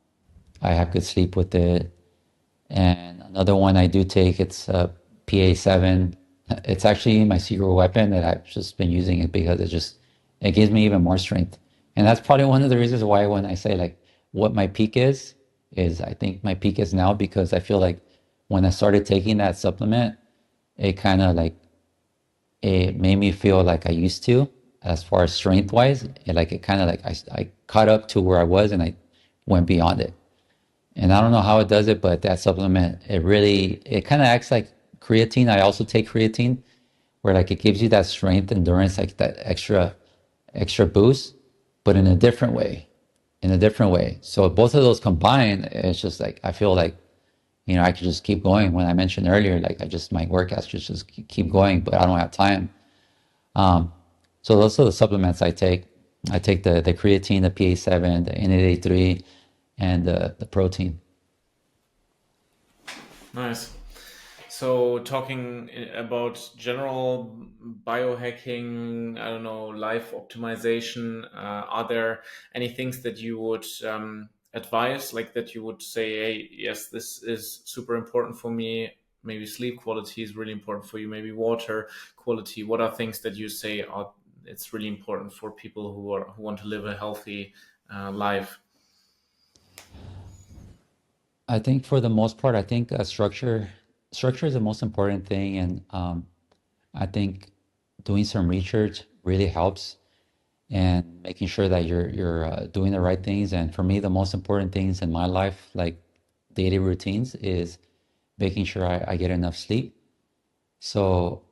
I have good sleep with it. And another one I do take, it's PA7. It's actually my secret weapon that I've just been using it because it gives me even more strength. And that's probably one of the reasons why when I say like what my peak is I think my peak is now, because I feel like when I started taking that supplement, it kind of like it made me feel like I used to, as far as strength wise. It kind of like I caught up to where I was, and I went beyond it. And I don't know how it does it, but that supplement, it kind of acts like creatine. I also take creatine, where like it gives you that strength, endurance, like that extra boost, but in a different way, So both of those combined, it's just like I feel like, I could just keep going. When I mentioned earlier, like my workouts just keep going, but I don't have time. Um, so those are the supplements I take. I take the creatine, the PA7, the NAD3, and the protein. Nice. So, talking about general biohacking, I don't know, life optimization, are there any things that you would advise, like that you would say, hey, yes, this is super important for me? Maybe sleep quality is really important for you, maybe water quality. What are things that you say are it's really important for people who want to live a healthy life? I think for the most part, I think structure is the most important thing, and I think doing some research really helps. and making sure that you're doing the right things. And for me, the most important things in my life, like daily routines, is making sure I get enough sleep. So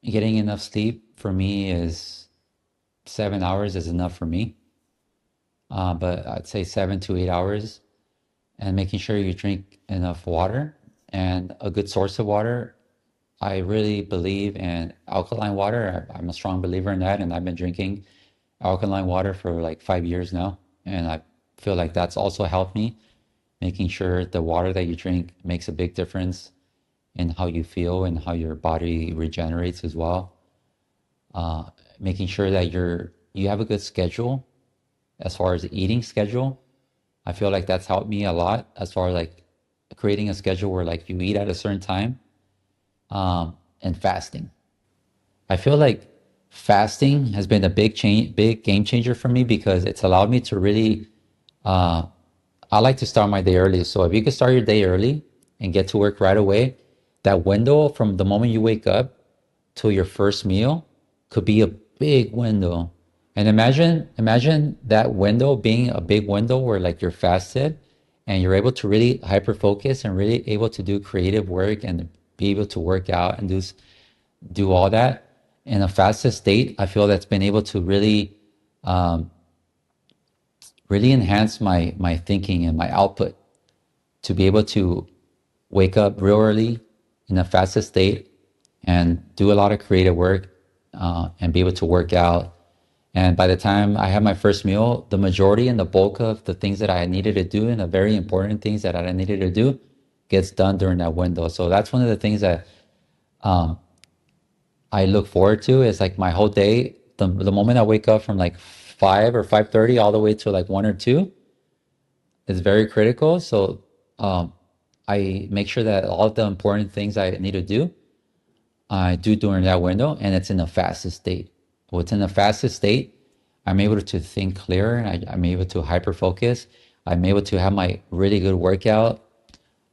getting enough sleep for me is 7 hours is enough for me. But I'd say 7 to 8 hours, and making sure you drink enough water and a good source of water. I really believe in alkaline water. I'm a strong believer in that, and I've been drinking alkaline water for like 5 years now. And I feel like that's also helped me, making sure the water that you drink makes a big difference in how you feel and how your body regenerates as well. Uh, Making sure that you have a good schedule as far as the eating schedule. I feel like that's helped me a lot as far as like creating a schedule where like you eat at a certain time, and fasting. I feel like fasting has been a big game changer for me because it's allowed me to really, uh, I like to start my day early. So if you could start your day early and get to work right away, that window from the moment you wake up till your first meal could be a big window. And imagine that window being a big window where like you're fasted and you're able to really hyper focus and really able to do creative work and be able to work out and do all that in a fasted state. I feel that's been able to um, really enhance my thinking and my output to be able to wake up real early in a fasted state and do a lot of creative work, and be able to work out. And by the time I have my first meal, the majority and the bulk of the things that I needed to do and the very important things that I needed to do gets done during that window. So that's one of the things that um, I look forward to is like my whole day. The moment I wake up from like 5 or 5:30 all the way to like 1 or 2 is very critical. So um, I make sure that all of the important things I need to do, I do during that window, and it's in the fastest state. What's in the fastest state, I'm able to think clearer, and I'm able to hyper focus. I'm able to have my really good workout.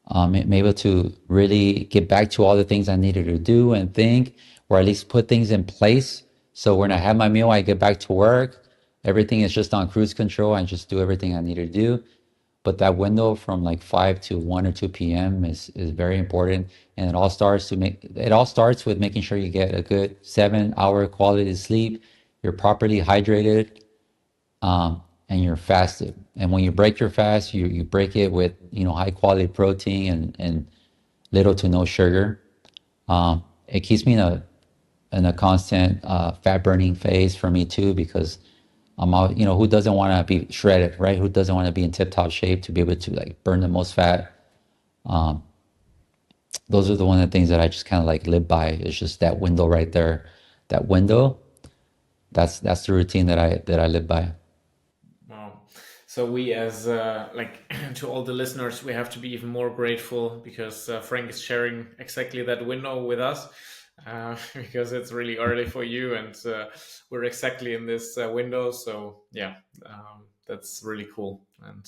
I'm able to really get back to all the things I needed to do and think, or at least put things in place. So when I have my meal, I get back to work. Everything is just on cruise control. I just do everything I need to do. But that window from like 5 to 1 or 2 p.m. is very important, and it all starts with making sure you get a good 7 hour quality sleep. You're properly hydrated, and you're fasted. And when you break your fast, you break it with high quality protein and little to no sugar. It keeps me in a constant fat burning phase for me too, because I'm out, who doesn't want to be shredded, right? Who doesn't want to be in tip top shape to be able to like burn the most fat? Um, those are the one of the things that I just kind of like live by. It's just that window right there, that window. That's the routine that I live by. Wow. So we, as like to all the listeners, we have to be even more grateful because Frank is sharing exactly that window with us. Because it's really early for you, and we're exactly in this window. So yeah, that's really cool, and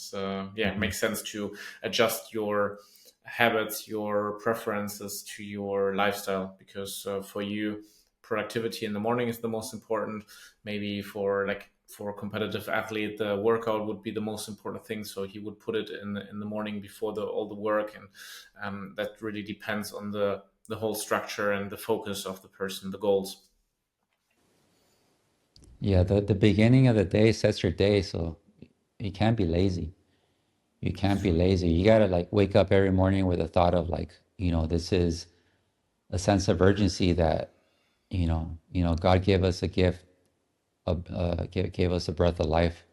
yeah, it Mhm. makes sense to adjust your habits, your preferences to your lifestyle, because for you, productivity in the morning is the most important. Maybe for a competitive athlete, the workout would be the most important thing. So he would put it in the morning before all the work, and that really depends on the whole structure and the focus of the person, the goals. Yeah, the beginning of the day sets your day, so you can't be lazy. You can't be lazy. You gotta like wake up every morning with a thought of like, this is a sense of urgency that, God gave us a gift gave us a breath of life.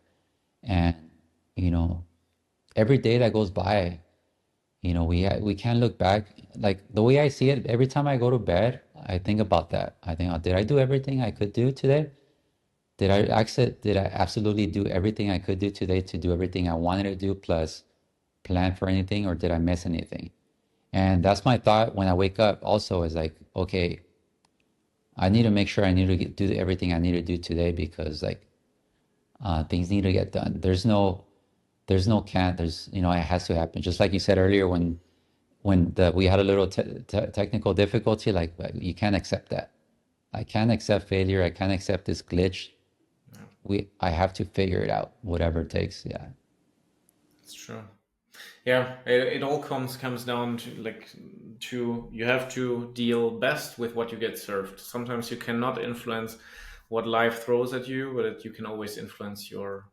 And, you know, every day that goes by, we can't look back. Like the way I see it, every time I go to bed, I think about that. I think, oh, did I do everything I could do today? Did I absolutely do everything I could do today to do everything I wanted to do plus plan for anything, or did I miss anything? And that's my thought when I wake up also, is like, okay, I need to make sure I need to do everything I need to do today, because like things need to get done. There's no can't. It has to happen. Just like you said earlier, when we had a little technical difficulty, like you can't accept that. I can't accept failure. I can't accept this glitch. I have to figure it out, whatever it takes. Yeah. It's true. Yeah, it all comes down to you have to deal best with what you get served. Sometimes you cannot influence what life throws at you, but you can always influence your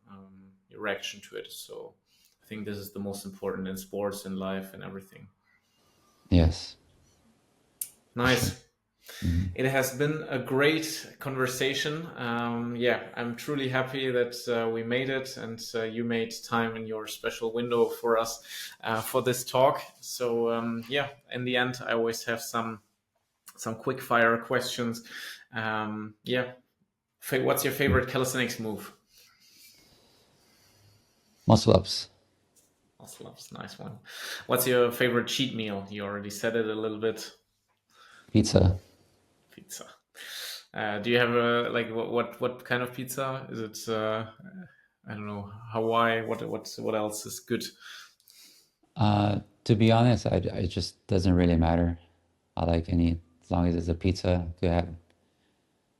reaction to it. So I think this is the most important in sports, in life, and everything. Yes, for sure. Nice. Mhm. It has been a great conversation. Yeah, I'm truly happy that we made it, and you made time in your special window for us for this talk. So yeah, in the end, I always have some quick fire questions. Yeah, what's your favorite calisthenics move? Muscle ups, Muscle ups, nice one. What's your favorite cheat meal? You already said it a little bit. pizza. Pizza. Do you have a what kind of pizza? Is it I don't know, Hawaii? What else is good? To be honest, it just doesn't really matter. I like any, as long as it's a pizza, could have,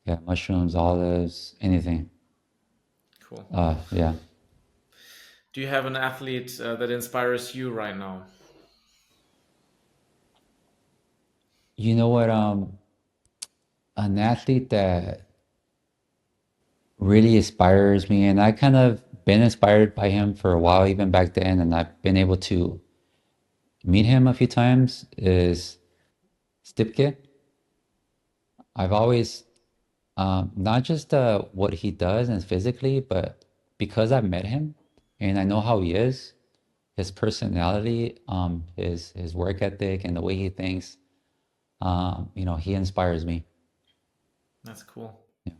yeah, mushrooms, olives, anything. Cool. Yeah. Do you have an athlete that inspires you right now? You know what? An athlete that really inspires me, and I kind of been inspired by him for a while, even back then, and I've been able to meet him a few times, is Stipke. I've always, not just what he does and physically, but because I've met him and I know how he is, his personality, his work ethic, and the way he thinks, he inspires me. That's cool. Yeah.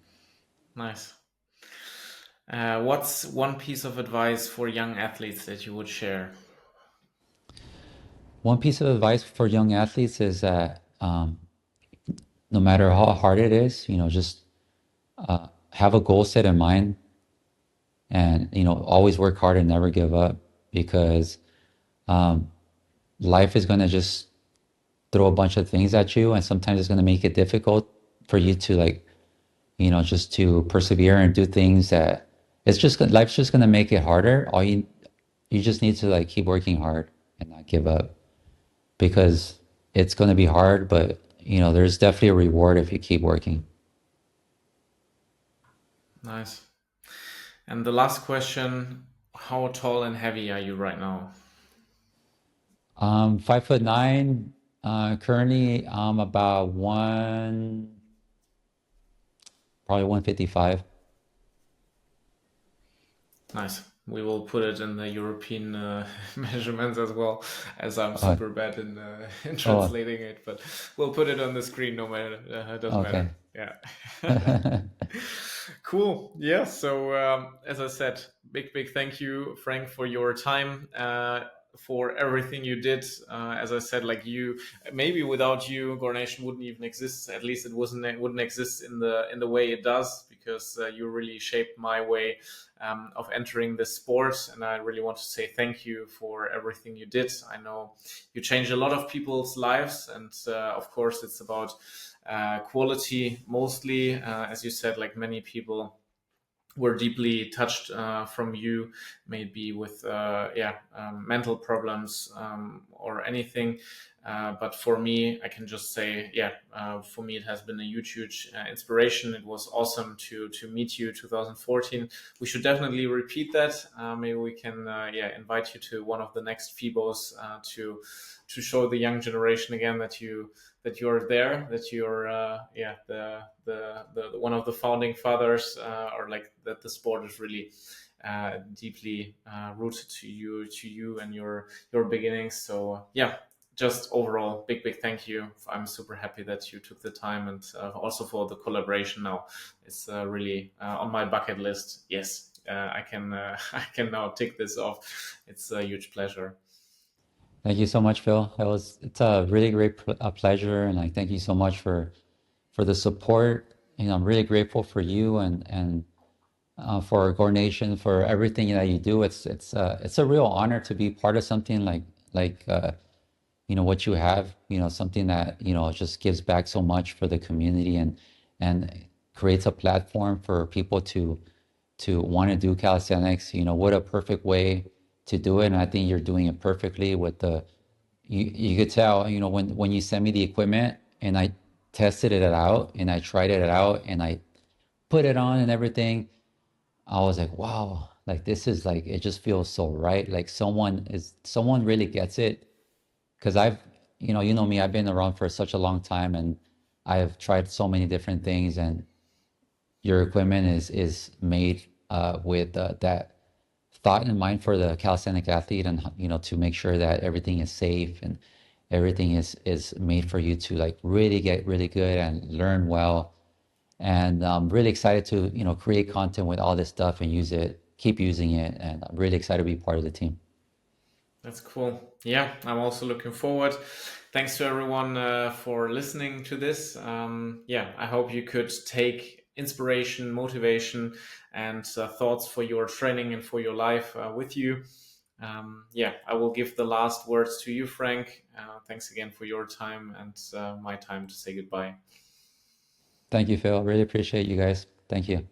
Nice. What's one piece of advice for young athletes that you would share? One piece of advice for young athletes is that no matter how hard it is, just have a goal set in mind, and always work hard and never give up, because life is going to just throw a bunch of things at you, and sometimes it's going to make it difficult for you to, like, just to persevere and do things that life's just going to make it harder. You just need to, like, keep working hard and not give up, because it's going to be hard, but there's definitely a reward if you keep working. Nice. And the last question, how tall and heavy are you right now? 5'9". Currently I'm about probably 155. Nice. We will put it in the European measurements as well, as I'm Oh, super bad in oh, translating it, but we'll put it on the screen no matter. It doesn't matter. okay. Yeah. Cool. Yeah. So, as I said, big thank you, Frank, for your time, for everything you did. As I said, like you, maybe without you, GORNATION wouldn't even exist. At least it wouldn't exist in the way it does, because you really shaped my way of entering this sport. And I really want to say thank you for everything you did. I know you changed a lot of people's lives, and of course, it's about quality mostly. As you said, like many people were deeply touched from you, maybe with mental problems or anything. But for me, I can just say, for me, it has been a huge inspiration. It was awesome to meet you 2014. We should definitely repeat that. Maybe we can invite you to one of the next FIBOs to show the young generation again that you're there, that you're the one of the founding fathers, or like that the sport is really deeply rooted to you and your beginnings. So yeah, just overall big thank you. I'm super happy that you took the time, and also for the collaboration now. It's really on my bucket list. Yes, I can I can now tick this off. It's a huge pleasure. Thank you so much, Phil. It's a really great pleasure, and I thank you so much for the support. I'm really grateful for you, and for GORNATION, for everything that you do. It's a real honor to be part of something like what you have. Something that just gives back so much for the community, and creates a platform for people to to want to do calisthenics. You know, what a perfect way to do it. And I think you're doing it perfectly with the, you could tell, you know, when you sent me the equipment and I tested it out and I tried it out and I put it on and everything, I was like, wow, like this is like, it just feels so right. Like someone really gets it. Because you know me, I've been around for such a long time and I've tried so many different things, and your equipment is made with that thought in mind for the calisthenic athlete, and you know, to make sure that everything is safe and everything is made for you to like really get really good and learn well. And I'm really excited to, you know, create content with all this stuff and use it, keep using it, and I'm really excited to be part of the team. That's cool. Yeah, I'm also looking forward. Thanks to everyone for listening to this. Yeah, I hope you could take inspiration, motivation, and thoughts for your training and for your life with you. Yeah, I will give the last words to you, Frank. Thanks again for your time and my time to say goodbye. Thank you, Phil. Really appreciate you guys. Thank you.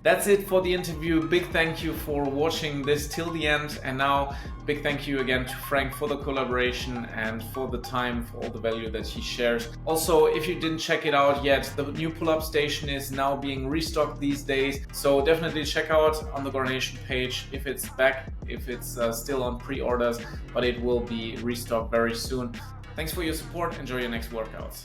That's it for the interview. Big thank you for watching this till the end. And now, big thank you again to Frank for the collaboration and for the time, for all the value that he shares. Also, if you didn't check it out yet, the new pull-up station is now being restocked these days. So definitely check out on the GORNATION page if it's back, if it's still on pre-orders, but it will be restocked very soon. Thanks for your support. Enjoy your next workouts.